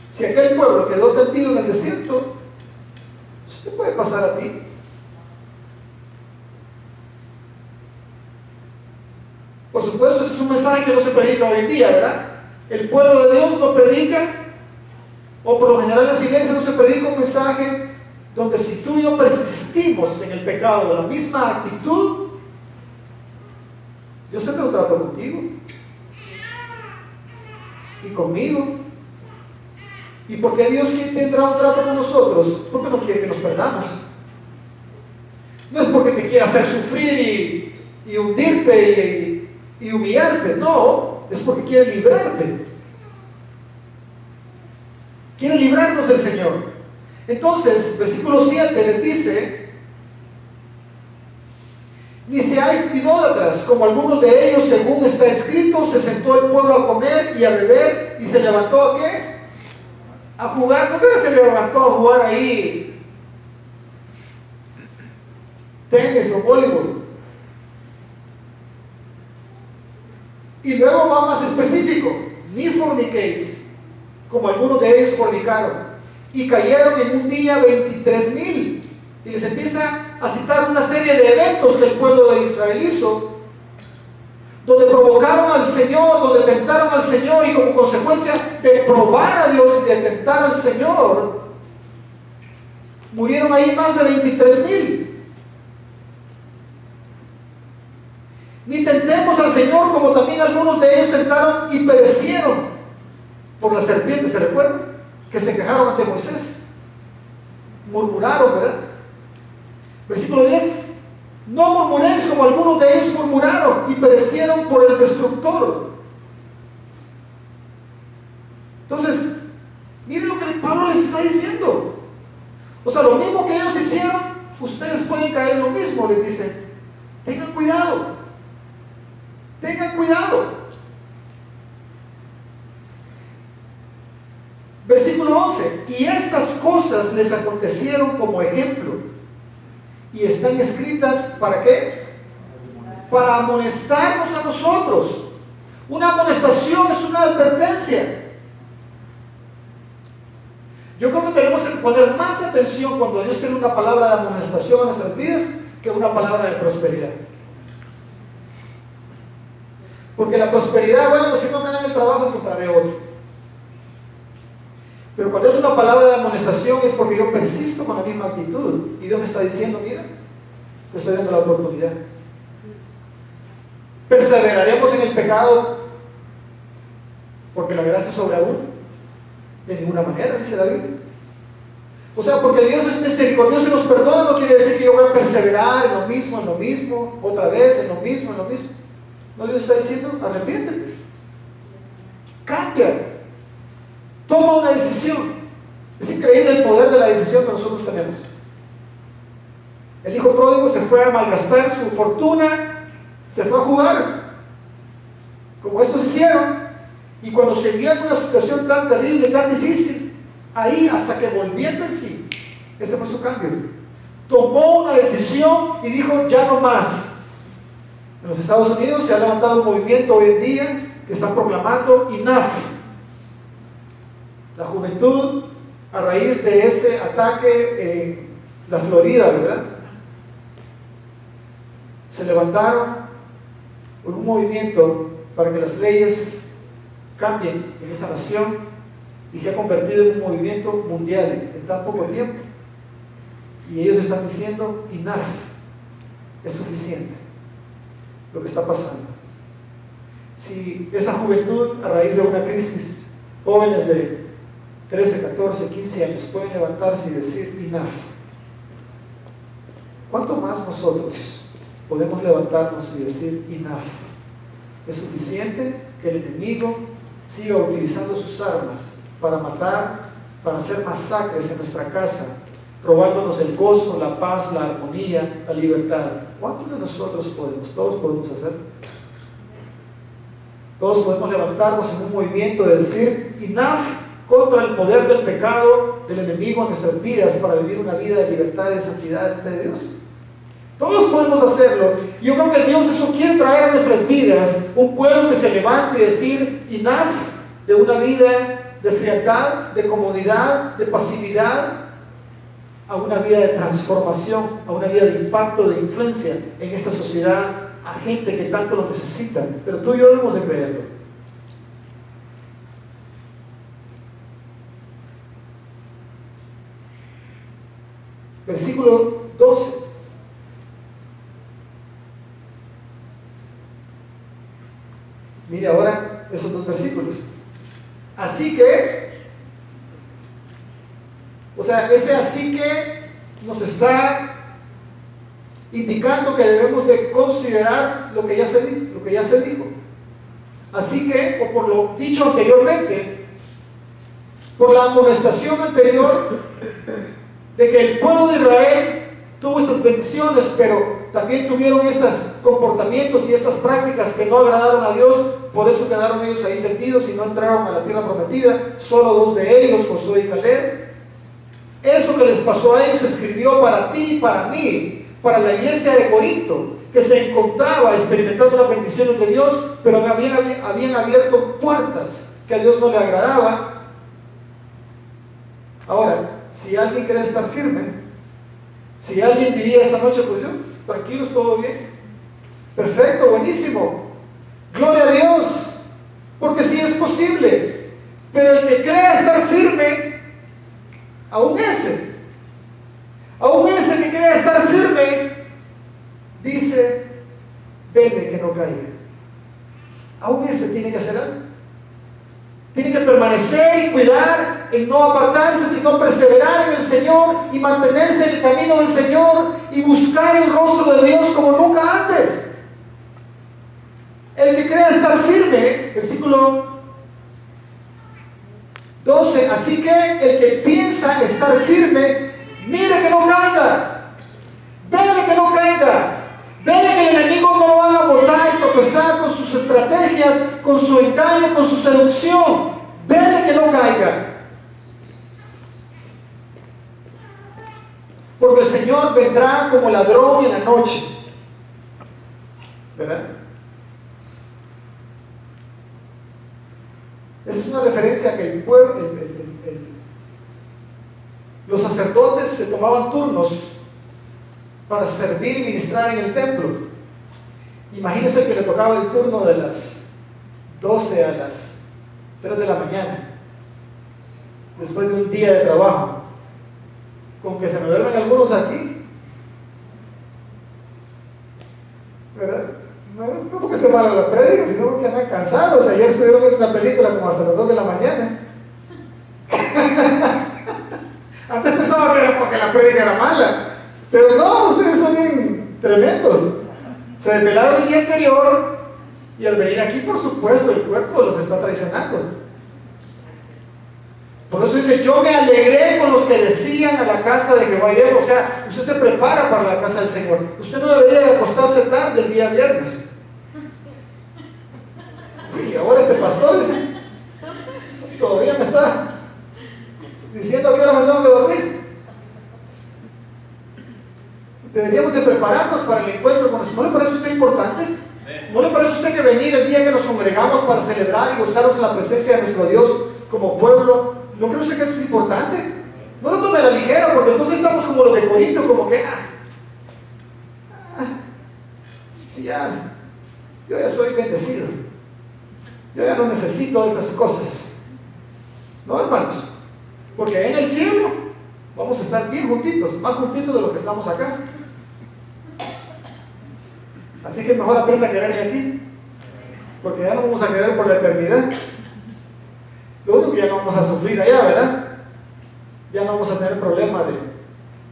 si aquel pueblo quedó tendido en el desierto, ¿qué puede pasar a ti? Por supuesto, ese es un mensaje que no se predica hoy en día, ¿verdad? El pueblo de Dios no predica, o por lo general en las iglesias no se predica un mensaje donde si tú y yo persistimos en el pecado de la misma actitud, Dios siempre lo trata contigo y conmigo. ¿Y por qué Dios tendrá un trato con nosotros? Porque no quiere que nos perdamos. No es porque te quiera hacer sufrir y hundirte y humillarte. No, es porque quiere librarte. Quiere librarnos del Señor. Entonces, versículo 7 les dice: ni seáis idólatras, como algunos de ellos, según está escrito, se sentó el pueblo a comer y a beber, y se levantó ¿a qué? A jugar. ¿No creo que se levantó a jugar ahí tenis o voleibol? Y luego va más específico: ni forniquéis, como algunos de ellos fornicaron, y cayeron en un día 23,000. Y les empieza a citar una serie de eventos que el pueblo de Israel hizo, donde provocaron al Señor, donde tentaron al Señor, y como consecuencia de probar a Dios y de tentar al Señor, murieron ahí más de 23,000. Ni tentemos al Señor, como también algunos de ellos tentaron y perecieron por la serpiente. ¿Se recuerdan? Que se quejaron ante Moisés, murmuraron, ¿verdad? Versículo 10: no murmuréis como algunos de ellos murmuraron y perecieron por el destructor. Entonces, miren lo que Pablo les está diciendo. O sea, lo mismo que ellos hicieron, ustedes pueden caer en lo mismo. Les dice: tengan cuidado, tengan cuidado. Versículo 11: y estas cosas les acontecieron como ejemplo, y están escritas ¿para qué? Para amonestarnos a nosotros. Una amonestación es una advertencia. Yo creo que tenemos que poner más atención cuando Dios tiene una palabra de amonestación en nuestras vidas que una palabra de prosperidad. Porque la prosperidad, bueno, si no me dan el trabajo, encontraré otro. Pero cuando es una palabra de amonestación es porque yo persisto con la misma actitud. Y Dios me está diciendo: mira, te estoy dando la oportunidad. Perseveraremos en el pecado porque la gracia sobreabunda. De ninguna manera, dice la Biblia. O sea, porque Dios es misericordioso y nos perdona, no quiere decir que yo voy a perseverar en lo mismo, otra vez, en lo mismo. No, Dios está diciendo, arrepiéntete. Cambia. Toma una decisión. Es increíble el poder de la decisión que nosotros tenemos. El hijo pródigo se fue a malgastar su fortuna, se fue a jugar, como estos hicieron, y cuando se vio en una situación tan terrible, tan difícil, ahí hasta que volviendo en sí, ese fue su cambio. Tomó una decisión y dijo, ya no más. En los Estados Unidos se ha levantado un movimiento hoy en día que está proclamando enough. La juventud, a raíz de ese ataque en la Florida, ¿verdad?, se levantaron por un movimiento para que las leyes cambien en esa nación y se ha convertido en un movimiento mundial en tan poco tiempo. Y ellos están diciendo, enough, es suficiente lo que está pasando. Si esa juventud, a raíz de una crisis, jóvenes de 13, 14, 15 años pueden levantarse y decir, enough, ¿cuánto más nosotros podemos levantarnos y decir, enough? Es suficiente que el enemigo siga utilizando sus armas para matar, para hacer masacres en nuestra casa, robándonos el gozo, la paz, la armonía, la libertad. ¿Cuántos de nosotros podemos? Todos podemos hacerlo. Todos podemos levantarnos en un movimiento de decir, enough, contra el poder del pecado, del enemigo en nuestras vidas, para vivir una vida de libertad y de santidad delante de Dios. Todos podemos hacerlo. Yo creo que Dios eso quiere traer a nuestras vidas, un pueblo que se levante y decir enough de una vida de frialdad, de comodidad, de pasividad, a una vida de transformación, a una vida de impacto, de influencia en esta sociedad, a gente que tanto lo necesita. Pero tú y yo debemos de creerlo. Versículo 12. Mire ahora esos dos versículos. Así que, o sea, ese así que nos está indicando que debemos de considerar lo que ya se dijo. Así que, o por lo dicho anteriormente, por la amonestación anterior de que el pueblo de Israel tuvo estas bendiciones, pero también tuvieron estos comportamientos y estas prácticas que no agradaron a Dios, por eso quedaron ellos ahí tendidos y no entraron a la tierra prometida, solo dos de ellos, Josué y Caleb. Eso que les pasó a ellos se escribió para ti y para mí, para la iglesia de Corinto, que se encontraba experimentando las bendiciones de Dios, pero habían abierto puertas que a Dios no le agradaba. Ahora, si alguien quiere estar firme, si alguien diría esta noche, pues yo, tranquilos, todo bien, perfecto, buenísimo, gloria a Dios, porque sí es posible, pero el que crea estar firme, aún ese que crea estar firme, dice, vele que no caiga. Aún ese tiene que hacer algo. Tiene que permanecer y cuidar en no apartarse, sino perseverar en el Señor y mantenerse en el camino del Señor y buscar el rostro de Dios como nunca antes. El que crea estar firme, versículo 12, así que el que piensa estar firme, mire que no caiga, vele que no caiga. Vele que el enemigo no lo haga botar y tropezar con sus estrategias, con su engaño, con su seducción. Vele que no caiga. Porque el Señor vendrá como ladrón en la noche. ¿Verdad? Esa es una referencia a que el pueblo, los sacerdotes se tomaban turnos para servir y ministrar en el templo. Imagínense que le tocaba el turno de las 12 a las 3 de la mañana, después de un día de trabajo. Con que se me duermen algunos aquí, ¿verdad? No porque esté mala la prédica, sino porque andan cansados. Ayer estuvieron viendo una película como hasta las 2 de la mañana. era porque la prédica era mala. Pero no, ustedes son bien tremendos. Se desvelaron el día anterior y al venir aquí, por supuesto, el cuerpo los está traicionando. Por eso dice, yo me alegré con los que decían a la casa de Jehová iremos. O sea, usted se prepara para la casa del Señor. Usted no debería de acostarse tarde el día viernes. Y ahora este pastor todavía me está diciendo que ahora me tengo que dormir. Deberíamos de prepararnos para el encuentro con nosotros. ¿No le parece a usted importante? ¿No le parece a usted que venir el día que nos congregamos para celebrar y gozarnos en la presencia de nuestro Dios como pueblo, no cree usted que es importante? No lo tome a la ligera, porque entonces estamos como los de Corinto, como que sí, yo ya soy bendecido, yo ya no necesito esas cosas. No, hermanos, porque en el cielo vamos a estar bien juntitos, más juntitos de lo que estamos acá. Así que mejor aprenda a quererme aquí, porque ya no vamos a querer por la eternidad. Lo único que ya no vamos a sufrir allá, ¿verdad? Ya no vamos a tener problema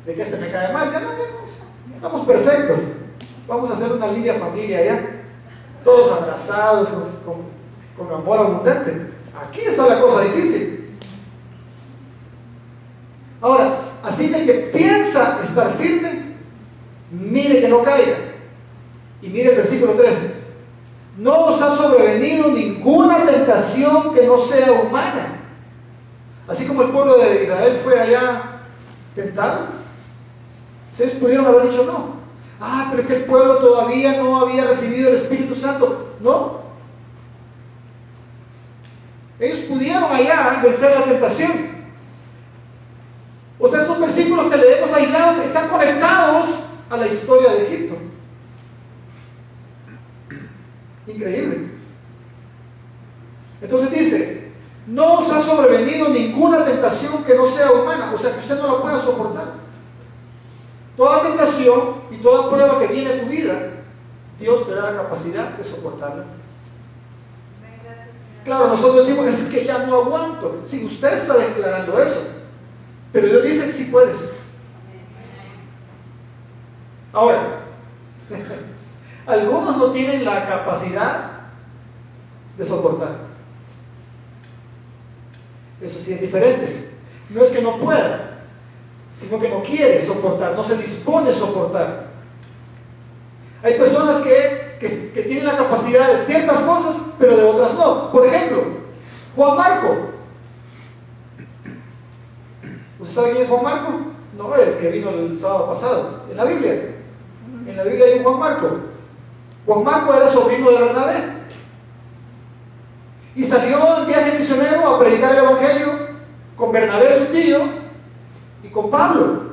de que este me cae mal, ya estamos perfectos. Vamos a hacer una linda familia allá, todos abrazados, con amor abundante. Aquí está la cosa difícil. Ahora, así que el que piensa estar firme, mire que no caiga. Y mire el versículo 13. No os ha sobrevenido ninguna tentación que no sea humana. Así como el pueblo de Israel fue allá tentado, ustedes pudieron haber dicho no. Pero es que el pueblo todavía no había recibido el Espíritu Santo. No. Ellos pudieron allá vencer la tentación. O sea, estos versículos que leemos aislados están conectados a la historia de Egipto. Increíble. Entonces dice, no os ha sobrevenido ninguna tentación que no sea humana, o sea que usted no la pueda soportar. Toda tentación y toda prueba que viene a tu vida, Dios te da la capacidad de soportarla. Claro, nosotros decimos, es que ya no aguanto. Sí, usted está declarando eso, pero Dios dice, sí puedes. Ahora, algunos no tienen la capacidad de soportar. Eso sí es diferente. No es que no pueda, sino que no quiere soportar, no se dispone a soportar. Hay personas que tienen la capacidad de ciertas cosas, pero de otras no. Por ejemplo, Juan Marco. ¿Usted sabe quién es Juan Marco? No, el que vino el sábado pasado, en la Biblia. En la Biblia hay un Juan Marco. Juan Marco era sobrino de Bernabé y salió en viaje misionero a predicar el Evangelio con Bernabé, su tío, y con Pablo.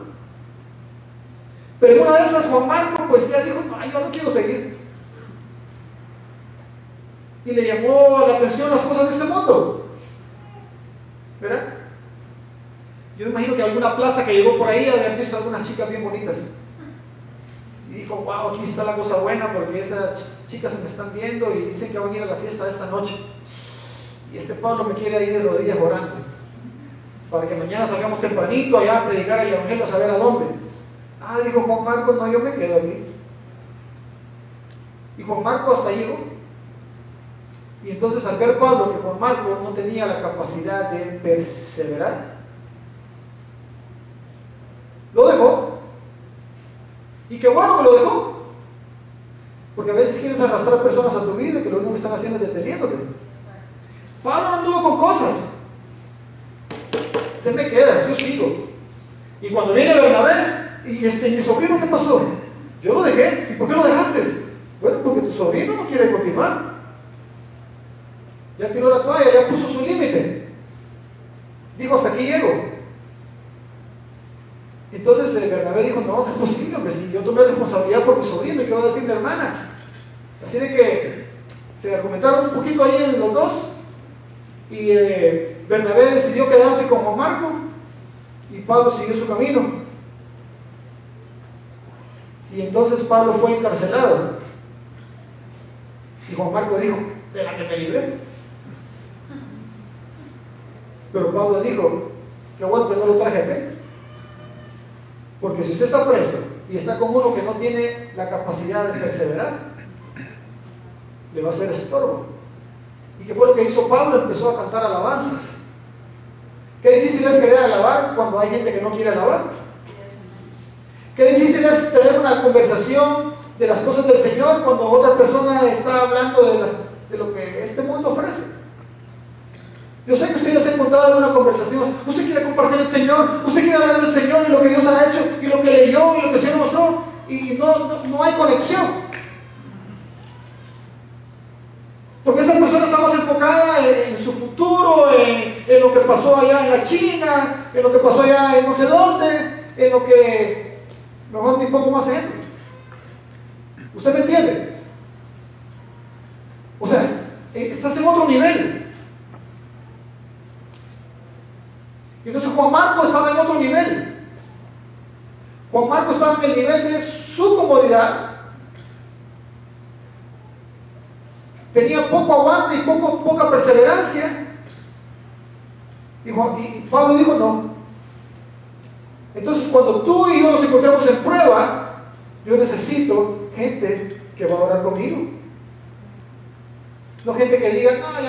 Pero en una de esas Juan Marco pues ya dijo, no, yo no quiero seguir, y le llamó la atención las cosas de este mundo, ¿verdad? Yo me imagino que alguna plaza que llegó por ahí habían visto algunas chicas bien bonitas y dijo, wow, aquí está la cosa buena porque esas chicas se me están viendo y dicen que van a ir a la fiesta de esta noche, y este Pablo me quiere ahí de rodillas orando para que mañana salgamos tempranito allá a predicar el Evangelio, a saber a dónde. Dijo Juan Marco, no, yo me quedo aquí. Y Juan Marco hasta llegó. Y entonces al ver Pablo que Juan Marco no tenía la capacidad de perseverar, lo dejó. Y qué bueno que lo dejó, porque a veces quieres arrastrar personas a tu vida que lo único que están haciendo es deteniéndote. Pablo no anduvo con cosas. Te me quedas, yo sigo. Y cuando viene Bernabé, y mi sobrino, ¿qué pasó? Yo lo dejé. ¿Y por qué lo dejaste? Bueno, porque tu sobrino no quiere continuar. Ya tiró la toalla, ya puso su límite. Dijo, hasta aquí llego. Entonces Bernabé dijo, no es posible, que si yo tomé responsabilidad por mi sobrino, ¿y qué va a decir mi hermana? Así de que se argumentaron un poquito ahí en los dos, y Bernabé decidió quedarse con Juan Marco, y Pablo siguió su camino. Y entonces Pablo fue encarcelado, y Juan Marco dijo, de la que me libré. Pero Pablo dijo, qué bueno que no lo traje acá. Porque si usted está preso y está con uno que no tiene la capacidad de perseverar, le va a ser estorbo. ¿Y qué fue lo que hizo Pablo? Empezó a cantar alabanzas. Qué difícil es querer alabar cuando hay gente que no quiere alabar. Qué difícil es tener una conversación de las cosas del Señor cuando otra persona está hablando de lo que este mundo ofrece. Yo sé que usted ya se ha encontrado en una conversación, usted quiere compartir el Señor, usted quiere hablar del Señor y lo que Dios ha hecho y lo que leyó y lo que el Señor mostró, y no hay conexión. Porque esta persona está más enfocada en su futuro, en lo que pasó allá en la China, en lo que pasó allá en no sé dónde, en lo que... Mejor ni pongo más ejemplos. ¿Usted me entiende? O sea, estás en otro nivel. Y entonces Juan Marco estaba en otro nivel. Juan Marco estaba en el nivel de su comodidad. Tenía poco aguante y poca perseverancia. Y Pablo dijo no. Entonces cuando tú y yo nos encontramos en prueba, yo necesito gente que va a orar conmigo. No gente que diga, no,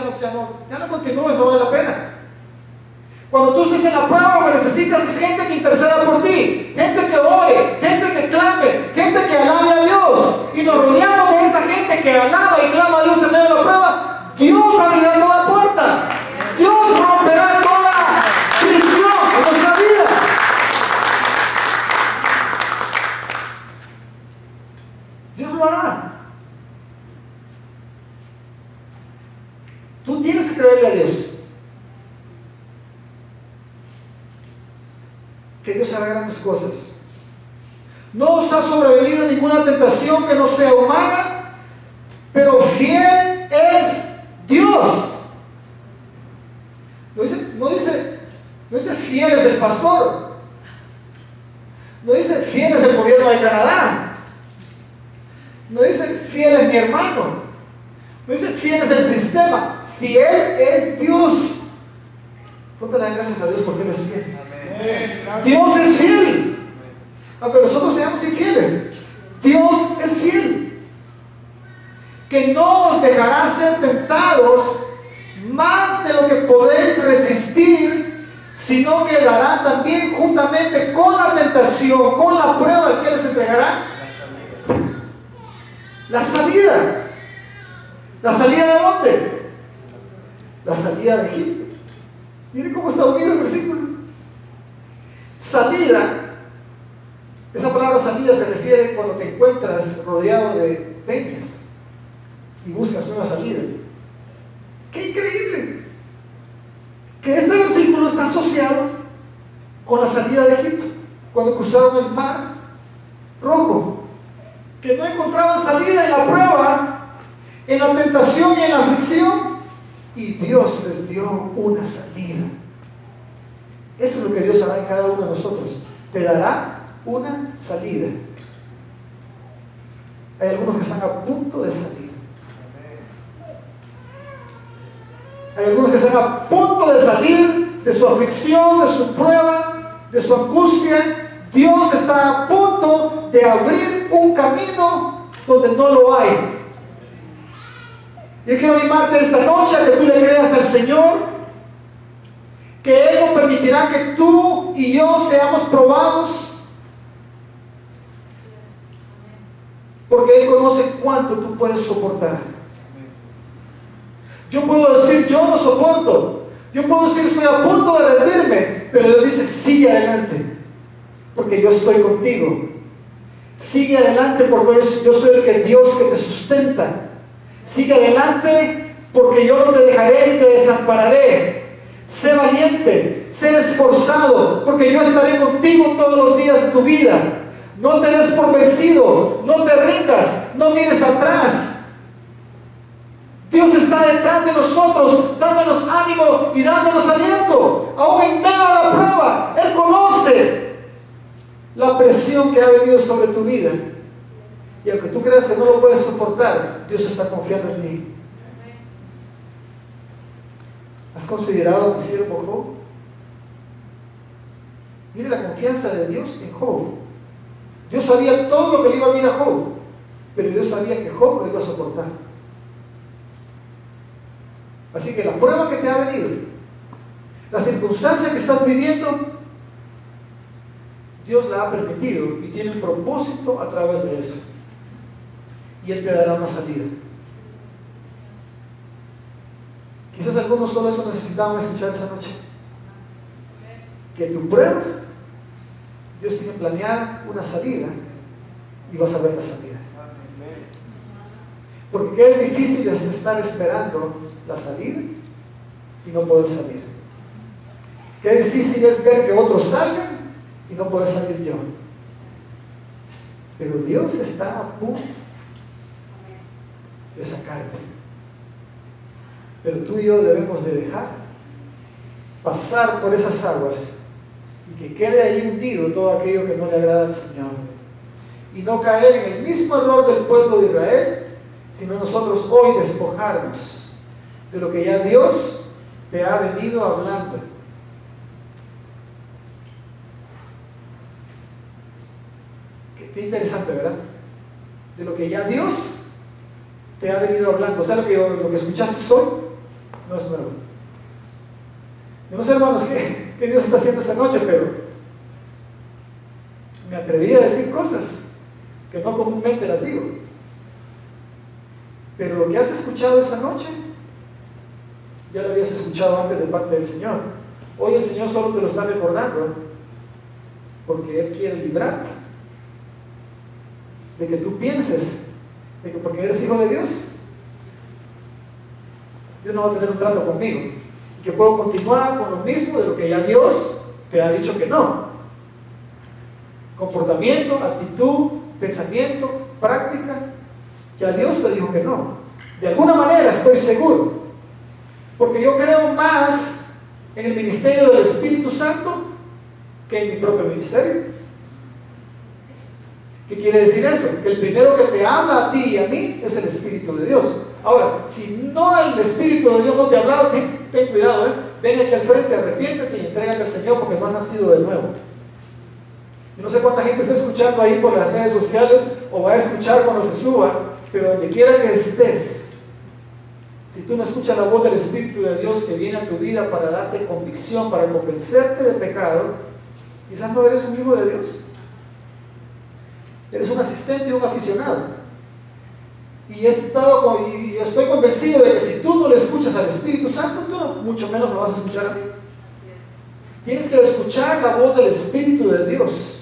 ya no continúes, no vale la pena. Cuando tú estés en la prueba, lo que necesitas es gente que interceda por ti, gente que ore, gente que clame, gente que alabe a Dios. Y nos rodeamos de esa gente que alaba y clama a Dios en medio de la prueba. Dios abrirá toda puerta. Dios romperá toda prisión en nuestra vida. Dios lo hará. Tú tienes que creerle a Dios. Que Dios hará grandes cosas. No os ha sobrevenido ninguna tentación que no sea humana, pero fiel es Dios. No dice fiel es el pastor. No dice fiel es el gobierno de Canadá. No dice fiel es mi hermano. No dice fiel es el sistema. Fiel es Dios. Ponte las gracias a Dios porque Él es fiel. Dios es fiel. Aunque nosotros seamos infieles, Dios es fiel. Que no os dejará ser tentados más de lo que podéis resistir, sino que dará también juntamente con la tentación, con la prueba que les entregará la salida. ¿La salida de dónde? La salida de Egipto. Miren cómo está unido el versículo. Salida, esa palabra salida se refiere cuando te encuentras rodeado de peñas y buscas una salida. ¡Qué increíble! Que este versículo está asociado con la salida de Egipto, cuando cruzaron el mar Rojo, que no encontraban salida en la prueba, en la tentación y en la aflicción, y Dios les dio una salida. Eso es lo que Dios hará en cada uno de nosotros. Te dará una salida. Hay algunos que están a punto de salir. Hay algunos que están a punto de salir de su aflicción, de su prueba, de su angustia. Dios está a punto de abrir un camino donde no lo hay. Yo quiero animarte esta noche a que tú le creas al Señor, que Él no permitirá que tú y yo seamos probados, porque Él conoce cuánto tú puedes soportar. Yo puedo decir, yo no soporto. Yo puedo decir, estoy a punto de rendirme, pero Dios dice, sigue adelante, porque yo estoy contigo. Sigue adelante, porque yo soy el Dios que te sustenta. Sigue adelante, porque yo no te dejaré ni te desampararé. Sé valiente, sé esforzado, porque yo estaré contigo todos los días de tu vida. No te des por vencido, no te rindas, no mires atrás. Dios está detrás de nosotros, dándonos ánimo y dándonos aliento. Aún en medio de la prueba, Él conoce la presión que ha venido sobre tu vida. Y aunque tú creas que no lo puedes soportar, Dios está confiando en ti. ¿Has considerado a mi siervo Job? Mire la confianza de Dios en Job. Dios sabía todo lo que le iba a venir a Job, pero Dios sabía que Job lo iba a soportar. Así que la prueba que te ha venido, la circunstancia que estás viviendo, Dios la ha permitido y tiene el propósito a través de eso. Y Él te dará una salida. Quizás algunos solo eso necesitaban escuchar esa noche. Que tu prueba, Dios tiene planeada una salida y vas a ver la salida. Porque qué difícil es estar esperando la salida y no poder salir. Qué difícil es ver que otros salgan y no poder salir yo. Pero Dios está a punto de sacarte. Pero tú y yo debemos de dejar pasar por esas aguas y que quede ahí hundido todo aquello que no le agrada al Señor. Y no caer en el mismo error del pueblo de Israel, sino nosotros hoy despojarnos de lo que ya Dios te ha venido hablando. Qué interesante, ¿verdad? De lo que ya Dios te ha venido hablando. O sea, lo que escuchaste hoy no es nuevo. Yo no sé, hermanos, qué Dios está haciendo esta noche, pero me atreví a decir cosas que no comúnmente las digo. Pero lo que has escuchado esa noche, ya lo habías escuchado antes de parte del Señor. Hoy el Señor solo te lo está recordando porque Él quiere librarte de que tú pienses de que porque eres hijo de Dios, Dios no va a tener un trato conmigo y que puedo continuar con lo mismo de lo que ya Dios te ha dicho que no. Comportamiento, actitud, pensamiento, práctica, ya Dios te dijo que no. De alguna manera estoy seguro, porque yo creo más en el ministerio del Espíritu Santo que en mi propio ministerio. ¿Qué quiere decir eso? Que el primero que te habla a ti y a mí es el Espíritu de Dios. Ahora, si no el Espíritu de Dios no te ha hablado, ten cuidado, ven aquí al frente, arrepiéntete y entrégate al Señor porque no has nacido de nuevo. Yo no sé cuánta gente está escuchando ahí por las redes sociales o va a escuchar cuando se suba, pero donde quiera que estés, si tú no escuchas la voz del Espíritu de Dios que viene a tu vida para darte convicción, para convencerte del pecado, quizás no eres un hijo de Dios. Eres un asistente y un aficionado. Y estoy convencido de que si tú no le escuchas al Espíritu Santo, tú mucho menos me vas a escuchar a mí. Tienes que escuchar la voz del Espíritu de Dios.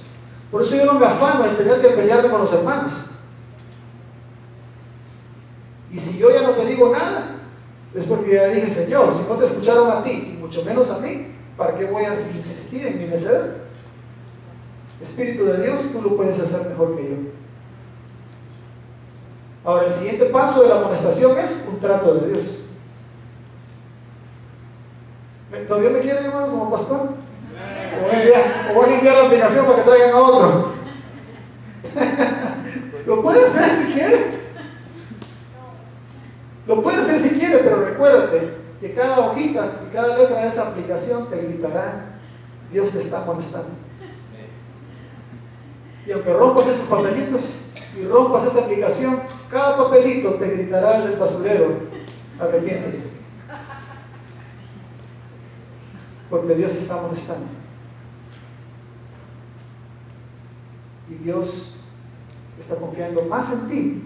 Por eso yo no me afano en tener que pelearme con los hermanos. Y si yo ya no te digo nada, es porque ya dije, Señor, si no te escucharon a ti, y mucho menos a mí, ¿para qué voy a insistir en mi necedad? Espíritu de Dios, tú lo puedes hacer mejor que yo. Ahora, el siguiente paso de la amonestación es un trato de Dios. ¿Todavía me quieren, hermanos, como pastor? O voy a enviar la aplicación para que traigan a otro. Lo puede hacer si quiere. Lo puede hacer si quiere, pero recuérdate que cada hojita y cada letra de esa aplicación te gritará: Dios te está amonestando. Y aunque rompas esos papelitos y rompas esa aplicación, cada papelito te gritará desde el basurero: arrepiéntete. Porque Dios está amonestando. Y Dios está confiando más en ti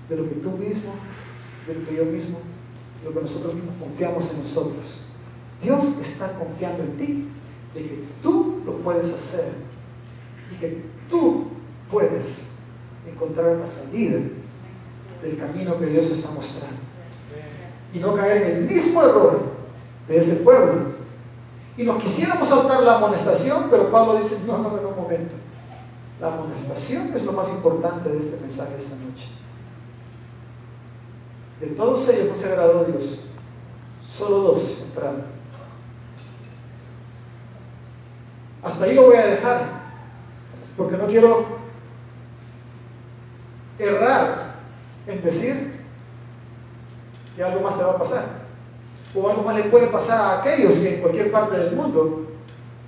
de lo que tú mismo, de lo que yo mismo, de lo que nosotros mismos confiamos en nosotros. Dios está confiando en ti, de que tú lo puedes hacer y que tú puedes encontrar la salida del camino que Dios está mostrando y no caer en el mismo error de ese pueblo. Y nos quisiéramos saltar la amonestación, pero Pablo dice: no, un momento. La amonestación es lo más importante de este mensaje esta noche. De todos ellos no se agradó a Dios, solo 2 entraron. Hasta ahí lo voy a dejar, porque no quiero errar en decir que algo más te va a pasar, o algo más le puede pasar a aquellos que en cualquier parte del mundo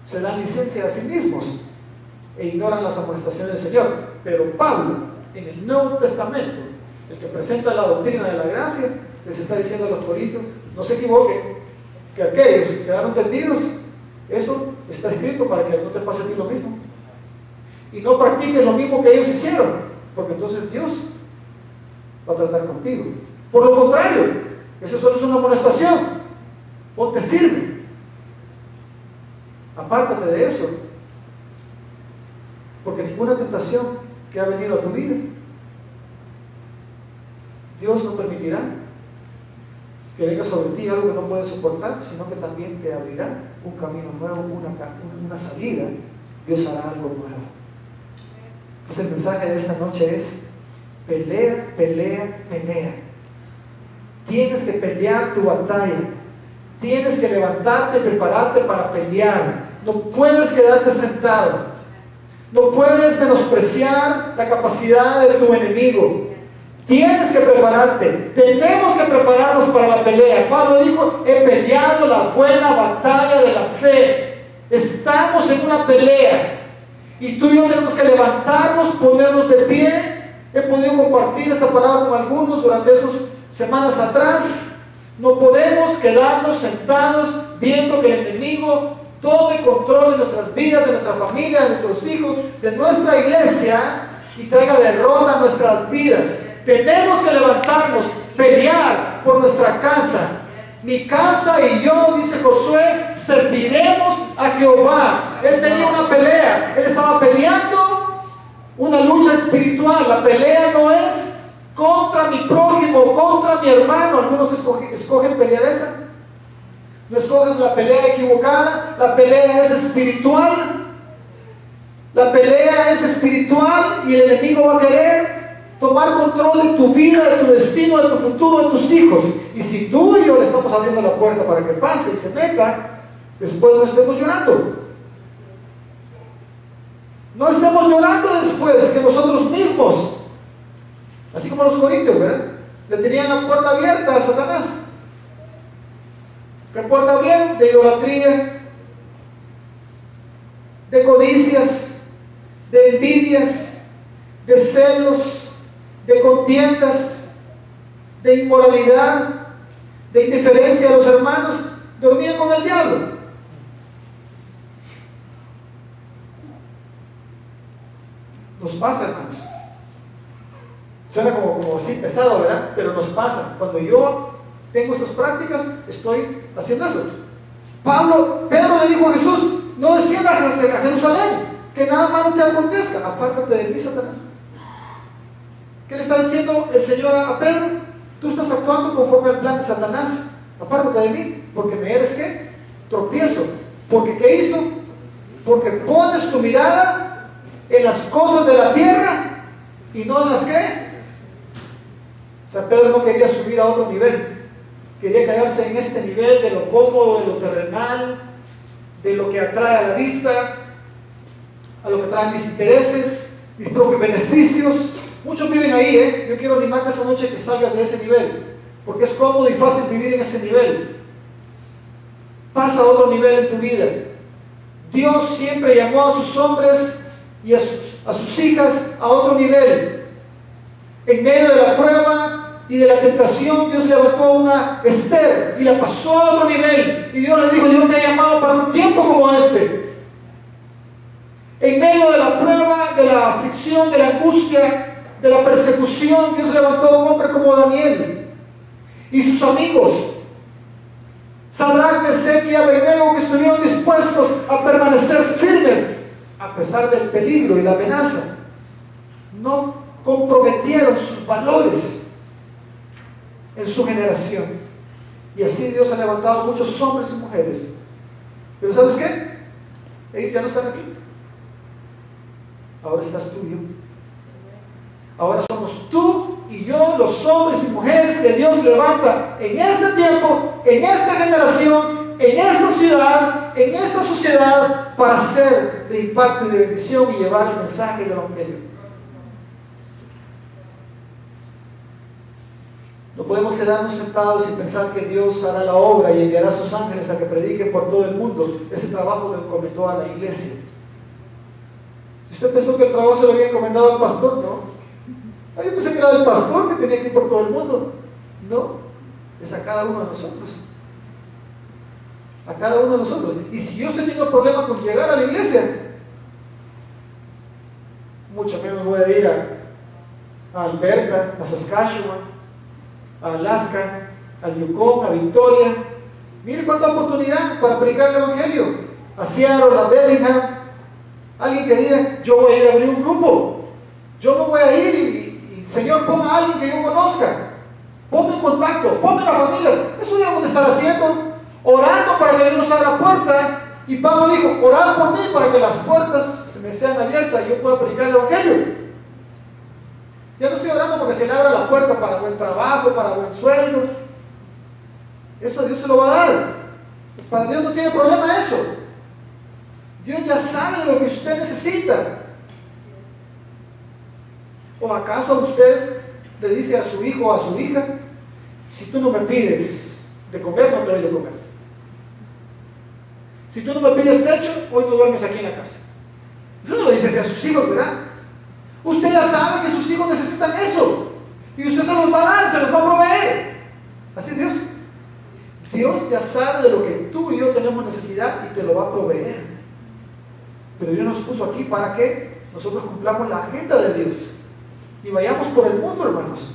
se dan licencia a sí mismos e ignoran las amonestaciones del Señor. Pero Pablo, en el Nuevo Testamento, el que presenta la doctrina de la gracia, les está diciendo a los corintios: no se equivoquen, que aquellos que quedaron tendidos, eso está escrito para que no te pase a ti lo mismo. Y no practiques lo mismo que ellos hicieron, porque entonces Dios va a tratar contigo. Por lo contrario, eso solo es una amonestación. Ponte firme. Apártate de eso, porque ninguna tentación que ha venido a tu vida, Dios no permitirá que venga sobre ti algo que no puedes soportar, sino que también te abrirá un camino nuevo, una salida. Dios hará algo nuevo. Pues el mensaje de esta noche es: pelea, pelea, pelea. Tienes que pelear tu batalla. Tienes que levantarte y prepararte para pelear. No puedes quedarte sentado. No puedes menospreciar la capacidad de tu enemigo. Tienes que prepararte. Tenemos que prepararnos para la pelea. Pablo dijo: he peleado la buena batalla de la fe. Estamos en una pelea. Y tú y yo tenemos que levantarnos, ponernos de pie. He podido compartir esta palabra con algunos durante esas semanas atrás. No podemos quedarnos sentados viendo que el enemigo tome control de nuestras vidas, de nuestra familia, de nuestros hijos, de nuestra iglesia, y traiga derrota a nuestras vidas. Tenemos que levantarnos, pelear por nuestra casa. Mi casa y yo, dice Josué, serviremos a Jehová. Él tenía una pelea. Él estaba peleando una lucha espiritual. La pelea no es contra mi prójimo, contra mi hermano. Algunos escogen pelear esa. No escoges la pelea equivocada. La pelea es espiritual. La pelea es espiritual y el enemigo va a querer tomar control de tu vida, de tu destino, de tu futuro, de tus hijos. Y si tú y yo le estamos abriendo la puerta para que pase y se meta, después no estemos llorando. No estemos llorando después que nosotros mismos, así como los corintios, ¿verdad? Le tenían la puerta abierta a Satanás. ¿Qué puerta abrieron? De idolatría, de codicias, de envidias, de celos, de contiendas, de inmoralidad, de indiferencia a los hermanos. Dormían con el diablo. Nos pasa, hermanos. Suena como así pesado, ¿verdad? Pero nos pasa. Cuando yo tengo esas prácticas, estoy haciendo eso. Pedro le dijo a Jesús: no desciendas a Jerusalén, que nada malo te acontezca. Apártate de mí, Satanás. ¿Qué le está diciendo el Señor a Pedro? Tú estás actuando conforme al plan de Satanás. Apártate de mí, porque me eres ¿qué? Tropiezo. Porque ¿qué hizo? Porque pones tu mirada en las cosas de la tierra y no en las ¿qué? O sea, Pedro no quería subir a otro nivel. Quería quedarse en este nivel de lo cómodo, de lo terrenal, de lo que atrae a la vista, a lo que trae mis intereses, mis propios beneficios. Muchos viven ahí, Yo quiero animarte esta noche que salgas de ese nivel, porque es cómodo y fácil vivir en ese nivel. Pasa a otro nivel en tu vida. Dios siempre llamó a sus hombres y a sus hijas a otro nivel. En medio de la prueba y de la tentación, Dios levantó a una Esther y la pasó a otro nivel. Y Dios le dijo: Dios me ha llamado para un tiempo como este. En medio de la prueba, de la aflicción, de la angustia, de la persecución, Dios levantó a un hombre como Daniel y sus amigos, Sadrach, Mesec y Abednego, que estuvieron dispuestos a permanecer firmes a pesar del peligro y la amenaza. No comprometieron sus valores en su generación. Y así Dios ha levantado a muchos hombres y mujeres. Pero ¿sabes qué? Ellos ya no están aquí. Ahora estás tú y yo. Ahora somos tú y yo los hombres y mujeres que Dios levanta en este tiempo, en esta generación, en esta ciudad, en esta sociedad, para ser de impacto y de bendición y llevar el mensaje del Evangelio. No podemos quedarnos sentados y pensar que Dios hará la obra y enviará a sus ángeles a que prediquen por todo el mundo. Ese trabajo lo encomendó a la iglesia. Si usted pensó que el trabajo se lo había encomendado al pastor, no. Yo pensé que era el pastor que tenía que ir por todo el mundo. No, es a cada uno de nosotros. A cada uno de nosotros. Y si yo estoy teniendo problema con llegar a la iglesia, mucho menos voy a ir a Alberta, a Saskatchewan, a Alaska, a Yukon, a Victoria. Mire cuánta oportunidad para predicar el evangelio. A Seattle, a Bellingham. Alguien que diga, yo voy a ir a abrir un grupo. Yo no voy a ir y Señor, ponga a alguien que yo conozca. Ponme en contacto, ponme en las familias. Eso debemos de estar haciendo. Orando para que Dios nos abra puerta. Y Pablo dijo, orad por mí para que las puertas se me sean abiertas y yo pueda predicar el evangelio. Ya no estoy orando porque se le abra la puerta para buen trabajo, para buen sueldo. Eso Dios se lo va a dar. Para Dios no tiene problema eso. Dios ya sabe de lo que usted necesita. ¿O acaso usted le dice a su hijo o a su hija, si tú no me pides de comer, no te doy de comer? Si tú no me pides techo, hoy no duermes aquí en la casa. Usted no lo dice así a sus hijos, ¿verdad? Usted ya sabe que sus hijos necesitan eso. Y usted se los va a dar, se los va a proveer. Así es Dios. Dios ya sabe de lo que tú y yo tenemos necesidad y te lo va a proveer. Pero Dios nos puso aquí para que nosotros cumplamos la agenda de Dios. Y vayamos por el mundo, hermanos,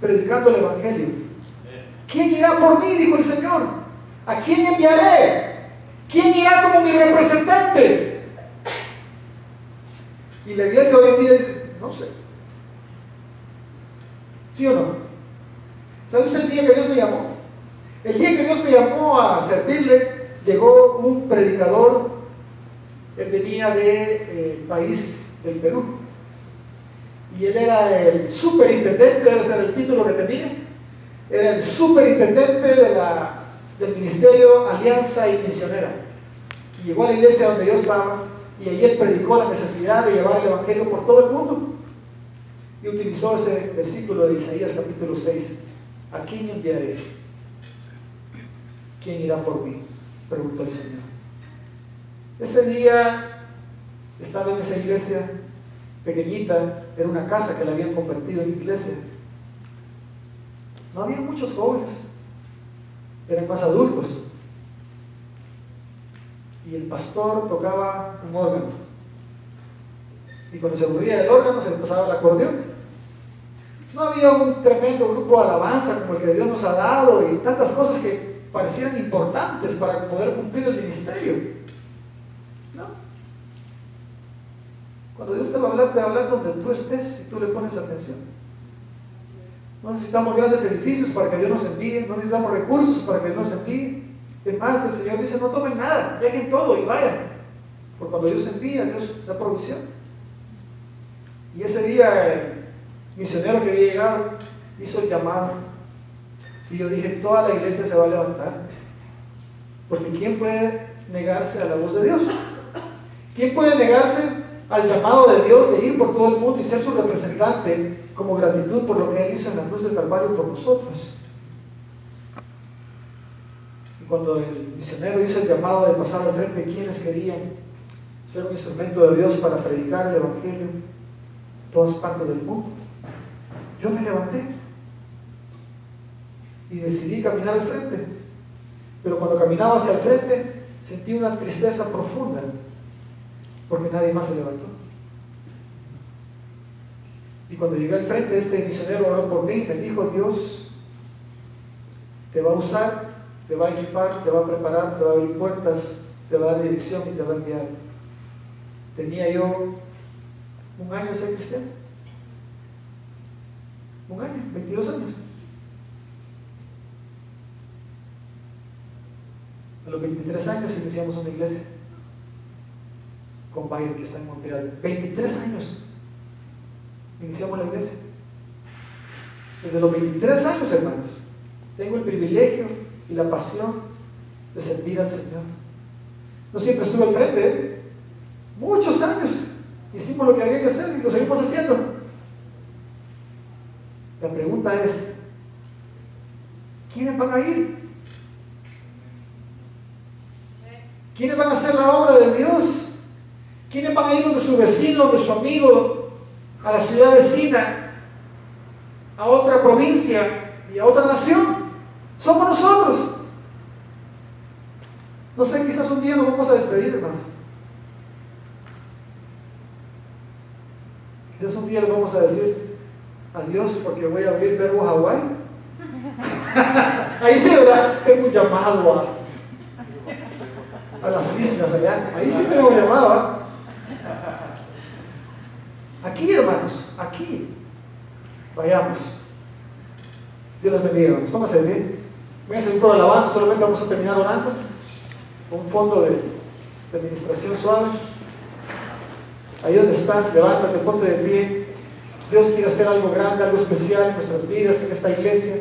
predicando el evangelio. ¿Quién irá por mí?, dijo el Señor. ¿A quién enviaré? ¿Quién irá como mi representante? Y la iglesia hoy en día dice, no sé. ¿Sí o no? ¿Sabe usted el día que Dios me llamó? El día que Dios me llamó a servirle, llegó un predicador. Él venía del país del Perú. Y él era el superintendente, ese era el título que tenía. Era el superintendente del ministerio Alianza y Misionera. Y llegó a la iglesia donde yo estaba. Y ahí él predicó la necesidad de llevar el evangelio por todo el mundo. Y utilizó ese versículo de Isaías capítulo 6. ¿A quién enviaré? ¿Quién irá por mí?, preguntó el Señor. Ese día estaba en esa iglesia pequeñita, era una casa que la habían convertido en iglesia. No había muchos jóvenes, eran más adultos. Y el pastor tocaba un órgano. Y cuando se aburría del órgano se le pasaba el acordeón. No había un tremendo grupo de alabanza como el que Dios nos ha dado y tantas cosas que parecían importantes para poder cumplir el ministerio. ¿No? Cuando Dios te va a hablar donde tú estés y tú le pones atención. No necesitamos grandes edificios para que Dios nos envíe, no necesitamos recursos para que Dios nos envíe. Es más, el Señor dice, no tomen nada, dejen todo y vayan. Porque cuando Dios envía, Dios da provisión. Y ese día el misionero que había llegado hizo el llamado. Y yo dije, toda la iglesia se va a levantar. Porque ¿quién puede negarse a la voz de Dios? ¿Quién puede negarse al llamado de Dios de ir por todo el mundo y ser su representante como gratitud por lo que Él hizo en la cruz del Calvario por nosotros? Y cuando el misionero hizo el llamado de pasar al frente, ¿quiénes querían ser un instrumento de Dios para predicar el evangelio en todas partes del mundo? Yo me levanté y decidí caminar al frente. Pero cuando caminaba hacia el frente sentí una tristeza profunda porque nadie más se levantó. Y cuando llegué al frente, este misionero oró por mí y me dijo, Dios te va a usar, te va a equipar, te va a preparar, te va a abrir puertas, te va a dar dirección y te va a enviar. Tenía yo un año de ser cristiano. Un año, 22 años. A los 23 años iniciamos una iglesia con Bayer que está en Montreal. 23 años iniciamos la iglesia. Desde los 23 años, hermanos, tengo el privilegio y la pasión de servir al Señor. No siempre estuve al frente, ¿eh? Muchos años hicimos lo que había que hacer y lo seguimos haciendo. La pregunta es, ¿quiénes van a ir? ¿Quiénes van a hacer la obra de Dios? ¿Quiénes van a ir donde su vecino, donde su amigo, a la ciudad vecina, a otra provincia y a otra nación? Somos nosotros. No sé, quizás un día nos vamos a despedir, hermanos. Quizás un día le vamos a decir adiós porque voy a abrir Verbo Hawái. Ahí sí, ¿verdad? Tengo un llamado a las islas allá. Ahí sí tengo un llamado, ¿eh? Aquí, hermanos, aquí. Vayamos. Dios los bendiga, hermanos. Pónganse bien. Voy a hacer un pro de alabanza, solamente vamos a terminar orando. Un fondo de administración suave. Ahí donde estás, levántate, ponte de pie. Dios quiere hacer algo grande, algo especial en nuestras vidas, en esta iglesia.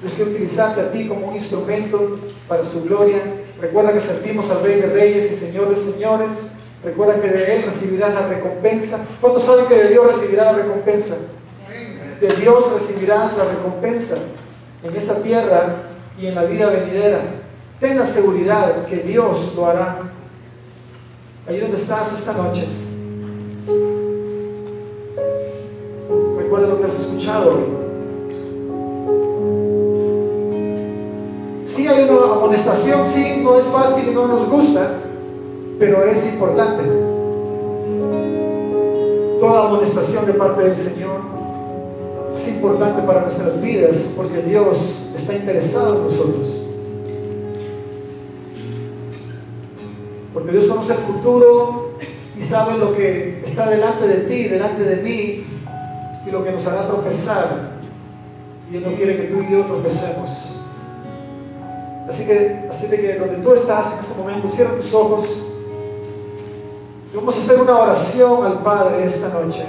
Dios quiere utilizarte a ti como un instrumento para su gloria. Recuerda que servimos al Rey de Reyes y Señor de Señores. Recuerda que de Él recibirás la recompensa. ¿Cuántos saben que de Dios recibirás la recompensa? De Dios recibirás la recompensa en esta tierra y en la vida venidera. Ten la seguridad que Dios lo hará. Ahí donde estás esta noche, recuerda lo que has escuchado hoy. Sí hay una amonestación, sí, no es fácil y no nos gusta, pero es importante. Toda amonestación de parte del Señor es importante para nuestras vidas, porque Dios está interesado en nosotros. Porque Dios conoce el futuro y sabe lo que está delante de ti, delante de mí, y lo que nos hará tropezar. Y Él no quiere que tú y yo tropecemos. Así de que donde tú estás en este momento, cierra tus ojos. Y vamos a hacer una oración al Padre esta noche.